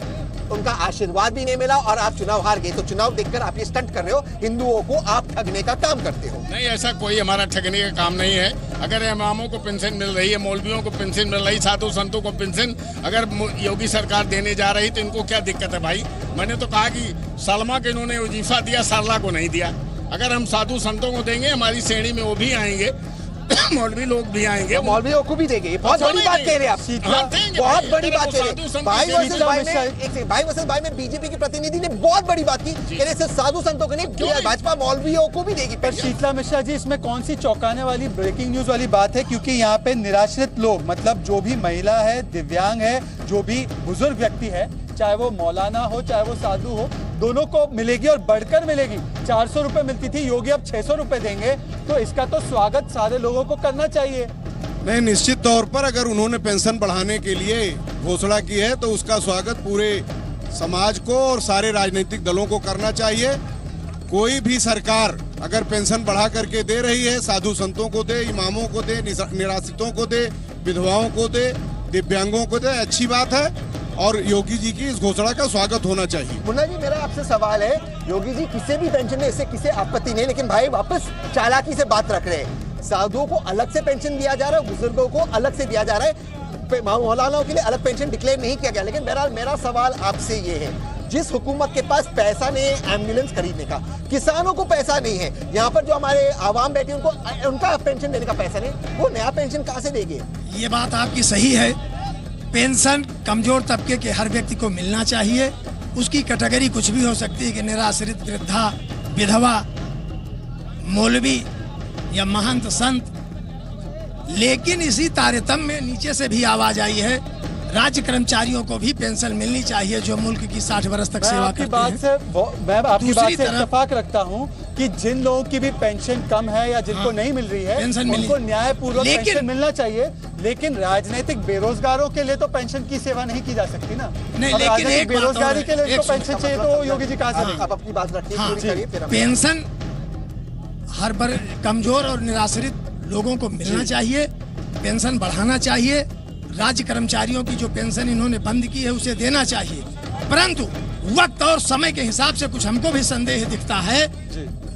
उनका आशीर्वाद भी नहीं मिला और आप चुनाव हार गए। तो चुनाव देखकर आप ये स्टंट कर रहे हो, हिंदुओं को आप ठगने का काम करते हो। नहीं, ऐसा कोई हमारा ठगने का काम नहीं है। अगर इमामों को पेंशन मिल रही है, मौलवियों को पेंशन मिल रही, साधु संतों को पेंशन अगर योगी सरकार देने जा रही तो इनको क्या दिक्कत है भाई? मैंने तो कहा कि सलमा को इन्होंने वजीफा दिया, सरला को नहीं दिया। अगर हम साधु संतों को देंगे, हमारी श्रेणी में वो भी आएंगे। मौलवी लोग भी आएंगे, मौलवियों को भी देंगे। बहुत बड़ी बात कह रहे हैं आप, बहुत बड़ी बात कह रहे हैं। भाई वर्सेस भाई में बीजेपी के प्रतिनिधि ने बहुत बड़ी बात की, कह रहे सिर्फ साधु संतों को नहीं, भाजपा मौलवियों को भी देगी। पर शीतला मिश्रा जी, इसमें कौन सी चौंकाने वाली ब्रेकिंग न्यूज वाली बात है, क्योंकि यहाँ पे निराश्रित लोग, मतलब जो भी महिला है, दिव्यांग है, जो भी बुजुर्ग व्यक्ति है, चाहे वो मौलाना हो चाहे वो साधु हो, दोनों को मिलेगी और बढ़कर मिलेगी। 400 रुपए मिलती थी, योगी अब 600 रुपए देंगे, तो इसका तो स्वागत सारे लोगों को करना चाहिए। नहीं, निश्चित तौर पर अगर उन्होंने पेंशन बढ़ाने के लिए घोषणा की है तो उसका स्वागत पूरे समाज को और सारे राजनीतिक दलों को करना चाहिए। कोई भी सरकार अगर पेंशन बढ़ा करके दे रही है, साधु संतों को दे, इमामों को दे, निराश्रितों को दे, विधवाओं को दे, दिव्यांगों को दे, अच्छी बात है और योगी जी की इस घोषणा का स्वागत होना चाहिए। मुन्ना जी, मेरा आपसे सवाल है, योगी जी किसी भी पेंशन में इससे किसी आपत्ति नहीं, लेकिन भाई वापस चालाकी से बात रख रहे हैं। साधुओं को अलग से पेंशन दिया जा रहा है, बुजुर्गों को अलग से दिया जा रहा है, मौलानाओं के लिए अलग पेंशन डिक्लेयर नहीं किया गया। लेकिन बहरहाल मेरा सवाल आपसे ये है, जिस हुकूमत के पास पैसा नहीं है एम्बुलेंस खरीदने का, किसानों को पैसा नहीं है, यहाँ पर जो हमारे आवाम बैठे उनका पेंशन देने का पैसा नहीं, वो नया पेंशन कहाँ से देंगे? ये बात आपकी सही है। पेंशन कमजोर तबके के हर व्यक्ति को मिलना चाहिए। उसकी कैटेगरी कुछ भी हो सकती है कि निराश्रित, वृद्धा, विधवा, मौलवी या महंत संत, लेकिन इसी तारतम्य में नीचे से भी आवाज आई है, राज्य कर्मचारियों को भी पेंशन मिलनी चाहिए जो मुल्क की 60 वर्ष तक सेवा करते हैं। मैं आपकी बात से इत्तेफाक रखता हूं कि जिन लोगों की भी पेंशन कम है या जिनको नहीं मिल रही है, उनको न्यायपूर्वक पेंशन मिलना चाहिए। लेकिन राजनीतिक बेरोजगारों के लिए तो पेंशन की सेवा नहीं की जा सकती ना। नहीं, लेकिन एक बेरोजगारी के लिए पेंशन चाहिए तो योगी जी कहाँ से देंगे? आप अपनी बात रखिए। पेंशन हर बार कमजोर और निराश्रित लोगों को मिलना चाहिए, पेंशन बढ़ाना चाहिए। राज्य कर्मचारियों की जो पेंशन इन्होंने बंद की है उसे देना चाहिए, परंतु वक्त और समय के हिसाब से कुछ हमको भी संदेह दिखता है।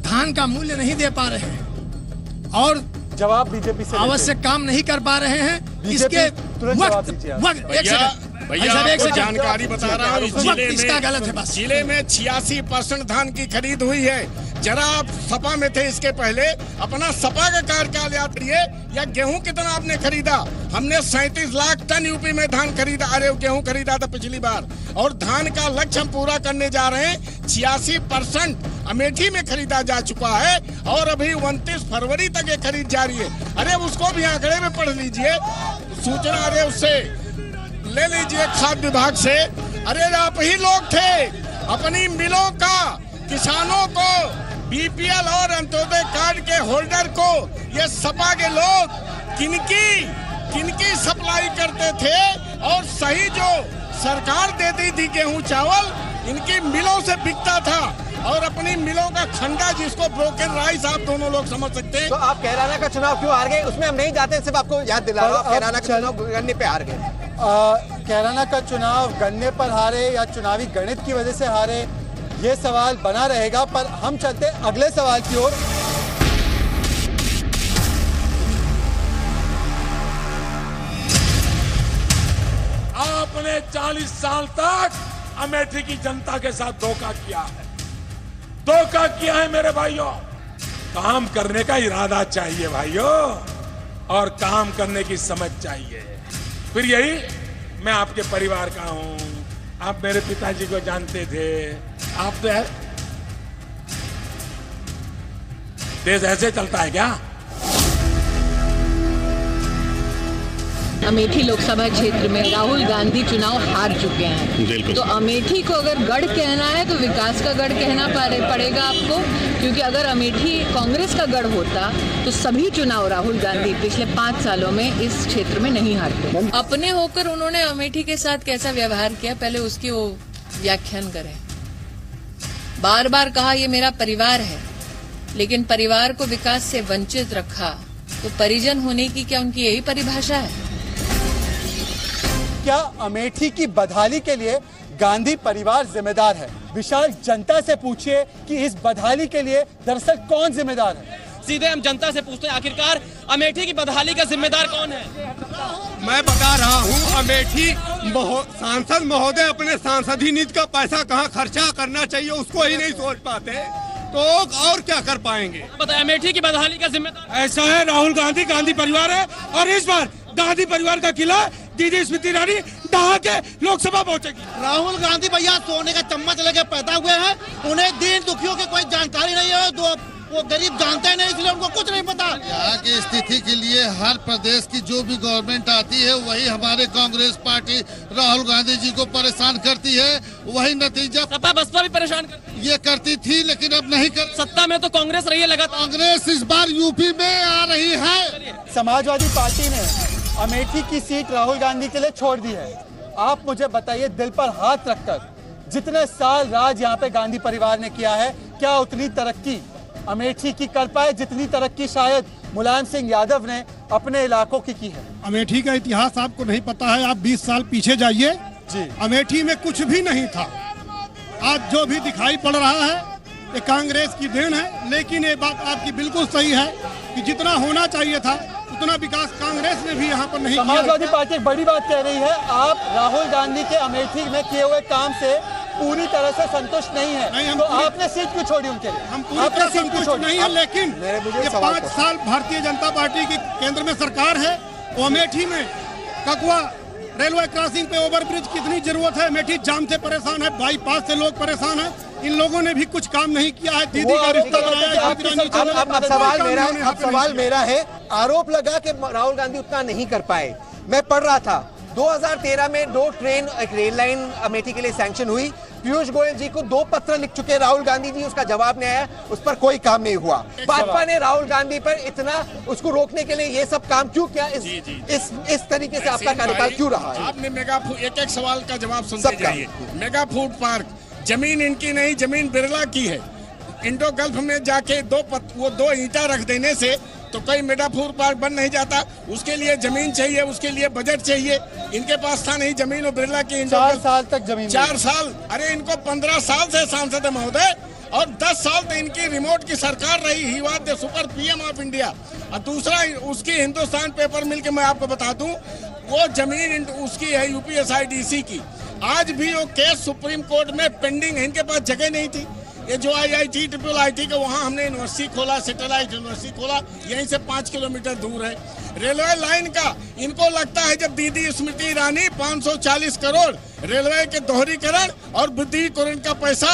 धान का मूल्य नहीं दे पा रहे हैं और जवाब बीजेपी से आवश्यक काम नहीं कर पा रहे हैं। इसके भैया जानकारी बता रहा हूँ, इसका गलत है। बस जिले में 86% धान की खरीद हुई है। जरा आप सपा में थे इसके पहले, अपना सपा का कार्यकाल याद करिए, या गेहूं कितना आपने खरीदा? हमने 37 लाख टन यूपी में धान खरीदा, अरे गेहूं खरीदा था पिछली बार, और धान का लक्ष्य हम पूरा करने जा रहे हैं। 86% अमेठी में खरीदा जा चुका है और अभी 29 फरवरी तक ये खरीद जारी है। अरे उसको भी आंकड़े में पढ़ लीजिए, सूचना अरे उससे ले लीजिए खाद्य विभाग से। अरे आप ही लोग थे अपनी मिलों का किसानों को, बीपीएल और अंत्योदय कार्ड के होल्डर को, ये सपा के लोग किनकी सप्लाई करते थे, और सही जो सरकार देती थी गेहूं चावल इनकी मिलों से बिकता था, और अपनी मिलों का खंडा जिसको ब्रोकन राइस आप दोनों लोग समझ सकते हैं। तो आप कैराना का चुनाव क्यों हार गए? उसमें हम नहीं जाते, सिर्फ आपको याद दिला रहा हूं, कैराना का चुनाव गन्ने पे हार गए। कैराना का चुनाव गन्ने पर हारे या चुनावी गणित की वजह से हारे, ये सवाल बना रहेगा। पर हम चलते अगले सवाल की ओर। आपने 40 साल तक अमेठी की जनता के साथ धोखा किया है मेरे भाइयों। काम करने का इरादा चाहिए भाइयों, और काम करने की समझ चाहिए। फिर यही, मैं आपके परिवार का हूं, आप मेरे पिताजी को जानते थे, आप तो देश ऐसे चलता है क्या? अमेठी लोकसभा क्षेत्र में राहुल गांधी चुनाव हार चुके हैं, तो अमेठी को अगर गढ़ कहना है तो विकास का गढ़ कहना पड़ेगा आपको, क्योंकि अगर अमेठी कांग्रेस का गढ़ होता तो सभी चुनाव राहुल गांधी पिछले 5 सालों में इस क्षेत्र में नहीं हारते। अपने होकर उन्होंने अमेठी के साथ कैसा व्यवहार किया, पहले उसकी वो व्याख्यान करें। बार बार कहा ये मेरा परिवार है, लेकिन परिवार को विकास से वंचित रखा, तो परिजन होने की क्या उनकी यही परिभाषा है? क्या अमेठी की बदहाली के लिए गांधी परिवार जिम्मेदार है? विशाल, जनता से पूछिए कि इस बदहाली के लिए दरअसल कौन जिम्मेदार है। सीधे हम जनता से पूछते हैं, आखिरकार अमेठी की बदहाली का जिम्मेदार कौन है? मैं बता रहा हूँ, अमेठी सांसद महोदय अपने सांसदी निधि का पैसा कहाँ खर्चा करना चाहिए उसको ही नहीं सोच पाते। तो और क्या कर पाएंगे? बताया अमेठी की बदहाली का जिम्मेदार ऐसा है, राहुल गांधी गांधी परिवार है और इस बार गांधी परिवार का किला दीदी स्मृति ईरानी ढहा के लोकसभा पहुंचेगी। राहुल गांधी भैया सोने का चम्मच लेके पैदा हुए हैं, उन्हें दीन दुखियों की कोई जानकारी नहीं है, वो गरीब जानते नहीं, इसलिए उनको कुछ नहीं पता। यहाँ की स्थिति के लिए हर प्रदेश की जो भी गवर्नमेंट आती है वही हमारे कांग्रेस पार्टी राहुल गांधी जी को परेशान करती है, वही नतीजा सपा बसपा भी परेशान करती ये करती थी, लेकिन अब नहीं कर। सत्ता में तो कांग्रेस रही है लगातार, कांग्रेस इस बार यूपी में आ रही है। समाजवादी पार्टी ने अमेठी की सीट राहुल गांधी के लिए छोड़ दी है। आप मुझे बताइए, दिल पर हाथ रखकर, जितने साल राज यहाँ पे गांधी परिवार ने किया है, क्या उतनी तरक्की अमेठी की कर पाए जितनी तरक्की शायद मुलायम सिंह यादव ने अपने इलाकों की है? अमेठी का इतिहास आपको नहीं पता है, आप 20 साल पीछे जाइए जी। अमेठी में कुछ भी नहीं था, आज जो भी दिखाई पड़ रहा है ये कांग्रेस की देन है। लेकिन ये बात आपकी बिल्कुल सही है कि जितना होना चाहिए था उतना विकास कांग्रेस ने भी यहाँ पर नहीं किया। समाजवादी पार्टी एक बड़ी बात कह रही है, आप राहुल गांधी के अमेठी में किए हुए काम से पूरी तरह से संतुष्ट नहीं है, तो आपने सीट क्यों छोड़ी उनके लिए? हम पूरी तरह संतुष्ट नहीं है, लेकिन ये 5 साल भारतीय जनता पार्टी की केंद्र में सरकार है। वो अमेठी में ककुआ रेलवे क्रॉसिंग पे ओवरब्रिज कितनी जरूरत है, अमेठी जाम से परेशान है, बाईपास से लोग परेशान है, इन लोगों ने भी कुछ काम नहीं किया है। दीदी का रिश्ता बनाया। अब सवाल मेरा है, आरोप लगा कि राहुल गांधी उतना नहीं कर पाए। मैं पढ़ रहा था 2013 में 2 ट्रेन, एक रेल लाइन अमेठी के लिए सैंक्शन हुई। पीयूष गोयल जी को 2 पत्र लिख चुके राहुल गांधी जी, उसका जवाब नहीं आया, उस पर कोई काम नहीं हुआ। भाजपा ने राहुल गांधी पर इतना उसको रोकने के लिए ये सब काम क्यों किया? इस तरीके से आपका कार्यकाल क्यों रहा है? आपने मेगा एक सवाल का जवाब सुनते जाइए। मेगा फूड पार्क, जमीन इनकी नहीं, जमीन बिरला की है। इंडो गल्फ में जाके 2 ईंटा रख देने से तो कोई मेगा फूड पार्क बन नहीं जाता। उसके लिए जमीन चाहिए, उसके लिए बजट चाहिए। इनके पास था नहीं जमीन, और बिरला की 4 साल तक जमीन, 4 साल। अरे इनको 15 साल से सांसद है महोदय, और 10 साल तो इनकी रिमोट की सरकार रही। He was the super PM of India. और दूसरा उसकी हिंदुस्तान पेपर मिल के मैं आपको बता दूं, वो जमीन उसकी है यूपीएसआईडीसी की। आज भी वो केस सुप्रीम कोर्ट में पेंडिंग है, इनके पास जगह नहीं थी। ये जो IIT IIIT का वहाँ हमने यूनिवर्सिटी खोला, सैटेलाइट यूनिवर्सिटी खोला, यहीं से 5 किलोमीटर दूर है। रेलवे लाइन का इनको लगता है जब दीदी स्मृति ईरानी 540 करोड़ रेलवे के दोहरीकरण और विद्युतीकरण का पैसा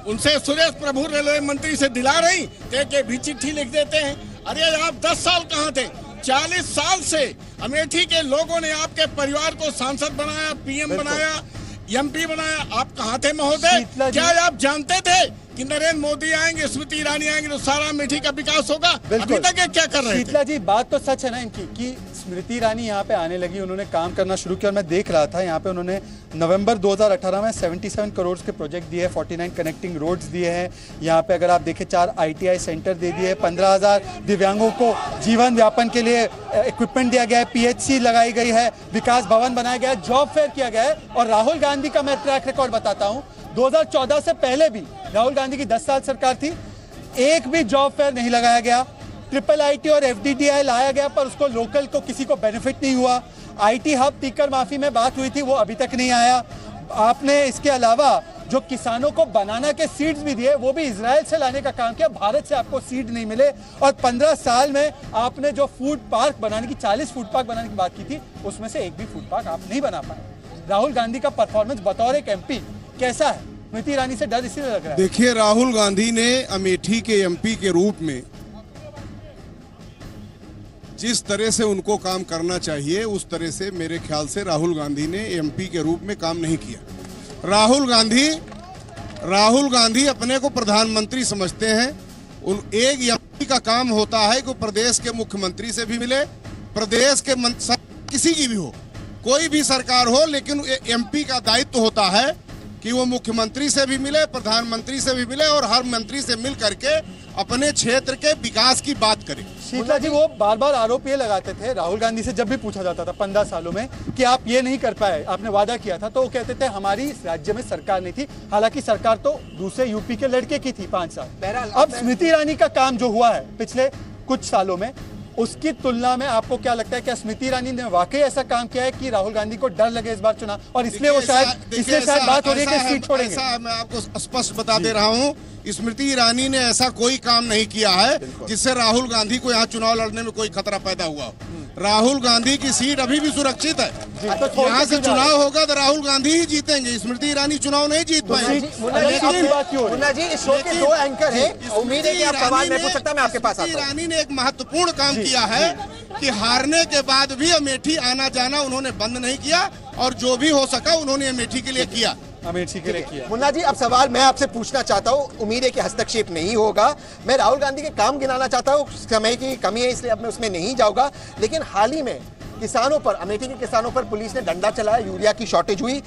उनसे सुरेश प्रभु रेलवे मंत्री से दिला रही तो भी चिट्ठी लिख देते हैं। अरे आप 10 साल कहाँ थे? 40 साल से अमेठी के लोगों ने आपके परिवार को सांसद बनाया, PM बनाया, MP बनाया। आप कहाँ थे महोदय? क्या आप जानते थे कि नरेंद्र मोदी आएंगे, स्मृति ईरानी आएंगे तो सारा अमेठी का विकास होगा? अभी तक ये क्या कर रहे थे? शीतला जी, बात तो सच है ना इनकी कि स्मृति ईरानी यहाँ पे आने लगी, उन्होंने काम करना शुरू किया। और मैं देख रहा था यहाँ पे उन्होंने नवंबर 2018 में 77 करोड़ के प्रोजेक्ट दिए, 49 कनेक्टिंग रोड्स दिए हैं। यहाँ पे अगर आप देखें 4 ITI सेंटर दे दिए, 15,000 दिव्यांगों को जीवन यापन के लिए इक्विपमेंट दिया गया है, PHC लगाई गई है, विकास भवन बनाया गया है, जॉब फेयर किया गया है। और राहुल गांधी का मैं ट्रैक रिकॉर्ड बताता हूँ, 2014 से पहले भी राहुल गांधी की 10 साल सरकार थी, एक भी जॉब फेयर नहीं लगाया गया। IIIT और FDDI लाया गया, पर उसको लोकल को किसी को बेनिफिट नहीं हुआ। IT हब टीकर माफी में बात हुई थी, वो अभी तक नहीं आया। आपने इसके अलावा जो किसानों को बनाना के सीड्स भी दिए, वो भी इजराइल से लाने का काम किया, भारत से आपको सीड नहीं मिले। और 15 साल में आपने जो फूड पार्क बनाने की 40 फूड पार्क बनाने की बात की थी, उसमें से एक भी फूड पार्क आप नहीं बना पाए। राहुल गांधी का परफॉर्मेंस बतौर एक MP कैसा है? स्मृति ईरानी से डर इसलिए लग रहा है। देखिए, राहुल गांधी ने अमेठी के MP के रूप में जिस तरह से उनको काम करना चाहिए उस तरह से मेरे ख्याल से राहुल गांधी ने MP के रूप में काम नहीं किया। राहुल गांधी अपने को प्रधानमंत्री समझते हैं। एक MP का काम होता है कि प्रदेश के मुख्यमंत्री से भी मिले, प्रदेश के किसी की भी हो, कोई भी सरकार हो, लेकिन MP का दायित्व होता है कि वो मुख्यमंत्री से भी मिले, प्रधानमंत्री से भी मिले और हर मंत्री से मिल करके अपने क्षेत्र के विकास की बात करें। शीतला जी, वो बार बार आरोप ये लगाते थे राहुल गांधी से, जब भी पूछा जाता था 15 सालों में कि आप ये नहीं कर पाए, आपने वादा किया था, तो वो कहते थे हमारी इस राज्य में सरकार नहीं थी। हालांकि सरकार तो दूसरे यूपी के लड़के की थी 5 साल। अब स्मृति ईरानी का काम जो हुआ है पिछले कुछ सालों में, उसकी तुलना में आपको क्या लगता है, क्या स्मृति ईरानी ने वाकई ऐसा काम किया है कि राहुल गांधी को डर लगे इस बार चुनाव, और इसलिए वो शायद बात हो रही है कि सीट छोड़ेंगे? मैं आपको स्पष्ट बता दे रहा हूं स्मृति ईरानी ने ऐसा कोई काम नहीं किया है जिससे राहुल गांधी को यहाँ चुनाव लड़ने में कोई खतरा पैदा हुआ हो। राहुल गांधी की सीट अभी भी सुरक्षित है। यहाँ से चुनाव होगा तो राहुल गांधी ही जीतेंगे, स्मृति ईरानी चुनाव नहीं जीत पाएंगे। मुन्ना जी, इस शो के 2 एंकर हैं, उम्मीद है कि आप सवाल मैं पूछ सकता हूं, मैं आपके पास आता हूं। ईरानी ने एक महत्वपूर्ण काम किया है कि हारने के बाद भी अमेठी आना जाना उन्होंने बंद नहीं किया, और जो भी हो सका उन्होंने अमेठी के लिए किया। अमेठी के लिए किया। मुन्ना जी, अब सवाल मैं आपसे पूछना चाहता हूँ, उम्मीद है कि हस्तक्षेप नहीं होगा। मैं राहुल गांधी के काम गिनाना चाहता हूँ, समय की कमी है इसलिए अब मैं उसमें नहीं जाऊंगा। लेकिन हाल ही में किसानों पर, अमेठी के किसानों पर पुलिस ने डंडा चलाया, यूरिया की शॉर्टेज हुई।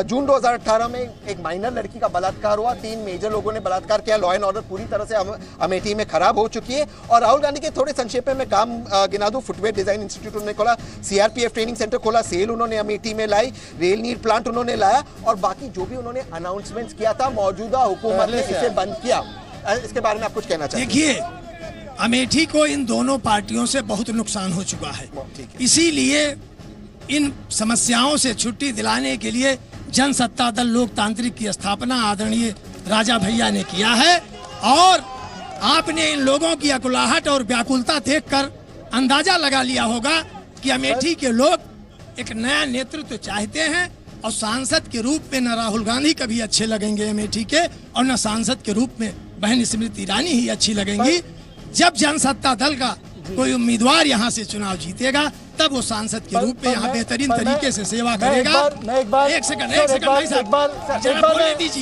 जून 2018 में एक माइनर लड़की का बलात्कार हुआ, 3 मेजर लोगों ने बलात्कार किया। लॉ एंड ऑर्डर पूरी तरह से अमेठी में खराब हो चुकी है। और राहुल गांधी के थोड़े संक्षेप में मैं काम गिना दूं, फुटवेयर डिजाइन इंस्टीट्यूट उन्होंने खोला, सीआरपीएफ ट्रेनिंग सेंटर खोला, सेल उन्होंने अमेठी में लाई, रेल नीर प्लांट उन्होंने लाया, और बाकी जो भी उन्होंने अनाउंसमेंट्स किया था मौजूदा हुकूमत ने इसे बंद किया। इसके बारे में आप कुछ कहना चाहते हैं? देखिए, अमेठी को इन दोनों पार्टियों से बहुत नुकसान हो चुका है, इसीलिए इन समस्याओं से छुट्टी दिलाने के लिए जनसत्ता दल लोकतांत्रिक की स्थापना आदरणीय राजा भैया ने किया है। और आपने इन लोगों की अकुलाहट और व्याकुलता देखकर अंदाजा लगा लिया होगा कि अमेठी के लोग एक नया नेतृत्व चाहते हैं, और सांसद के रूप में न राहुल गांधी कभी अच्छे लगेंगे अमेठी के, और न सांसद के रूप में बहन स्मृति ईरानी ही अच्छी लगेंगी। जब जनसत्ता दल का कोई उम्मीदवार यहाँ से चुनाव जीतेगा, तब वो सांसद के रूप में यहाँ बेहतरीन तरीके से सेवा करेगा। एक सेकंड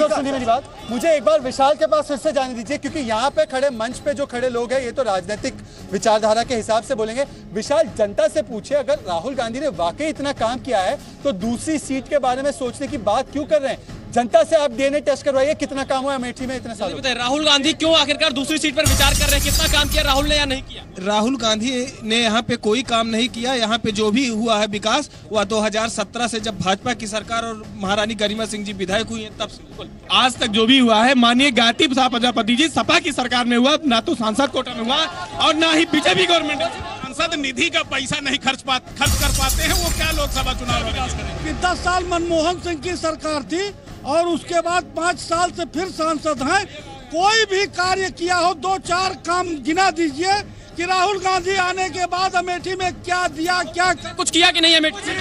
सुनिए मेरी बात, मुझे एक बार विशाल के पास फिर से जाने दीजिए, क्योंकि यहाँ पे खड़े, मंच पे जो खड़े लोग हैं ये तो राजनीतिक विचारधारा के हिसाब से बोलेंगे। विशाल, जनता से पूछे, अगर राहुल गांधी ने वाकई इतना काम किया है तो दूसरी सीट के बारे में सोचने की बात क्यों कर रहे हैं? जनता से आप डीएनए टेस्ट करवाइए, कितना काम हुआ अमेठी में इतने सालों में। राहुल गांधी क्यों आखिरकार दूसरी सीट पर विचार कर रहे हैं? कितना काम किया राहुल ने या नहीं किया? राहुल गांधी ने यहाँ पे कोई काम नहीं किया। यहाँ पे जो भी हुआ है विकास, वह 2017 से जब भाजपा की सरकार और महारानी गरिमा सिंह जी विधायक हुई हैं तब से आज तक जो भी हुआ है, माननीय गायत्री प्रजापति जी सपा की सरकार में हुआ, ना तो सांसद कोटा में हुआ और ना ही बीजेपी गवर्नमेंट। सांसद निधि का पैसा नहीं खर्च कर पाते हैं, वो क्या लोकसभा चुनाव विकास करेंगे? 10 साल मनमोहन सिंह की सरकार थी और उसके बाद 5 साल से फिर सांसद हैं। कोई भी कार्य किया हो, 2-4 काम गिना दीजिए कि राहुल गांधी आने के बाद अमेठी में क्या दिया, क्या कुछ किया कि नहीं अमेठी?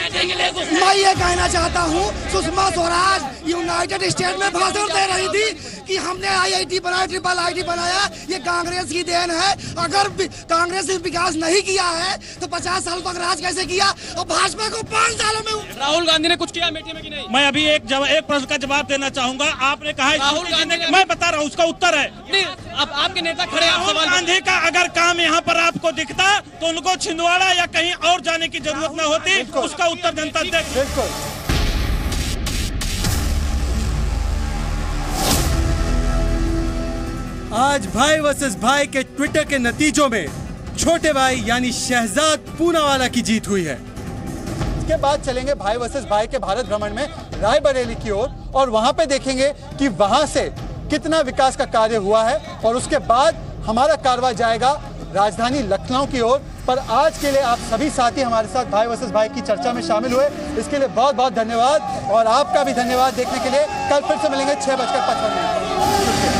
मैं ये कहना चाहता हूँ, सुषमा स्वराज यूनाइटेड स्टेट में भाषण दे रही थी कि हमने IIT बनाया, ट्रिपल IIT बनाया, ये कांग्रेस की देन है। अगर कांग्रेस ने विकास नहीं किया है तो 50 साल तक राज कैसे किया, और भाजपा को 5 सालों में। राहुल गांधी ने कुछ किया अमेठी में कि नहीं? मैं अभी एक प्रश्न का जवाब देना चाहूंगा। आपने कहा राहुल गांधी, मैं बता रहा हूँ उसका उत्तर है नहीं। अब आपके नेता खड़े, राहुल गांधी का अगर काम यहाँ पर आपको दिखता तो उनको छिंदवाड़ा या कहीं और जाने की जरूरत न होती। उसका उत्तर जनता देगी। आज भाई वर्सेस भाई के ट्विटर के नतीजों में छोटे भाई यानी शहजाद पूनावाला की जीत हुई है। इसके बाद चलेंगे भाई वर्सेस भाई के भारत भ्रमण में रायबरेली की ओर, और वहां पे देखेंगे कि वहां से कितना विकास का कार्य हुआ है, और उसके बाद हमारा कारवां जाएगा राजधानी लखनऊ की ओर। पर आज के लिए आप सभी साथी हमारे साथ भाई वर्सेस भाई की चर्चा में शामिल हुए, इसके लिए बहुत बहुत धन्यवाद, और आपका भी धन्यवाद देखने के लिए। कल फिर से मिलेंगे 6:55 मिनट।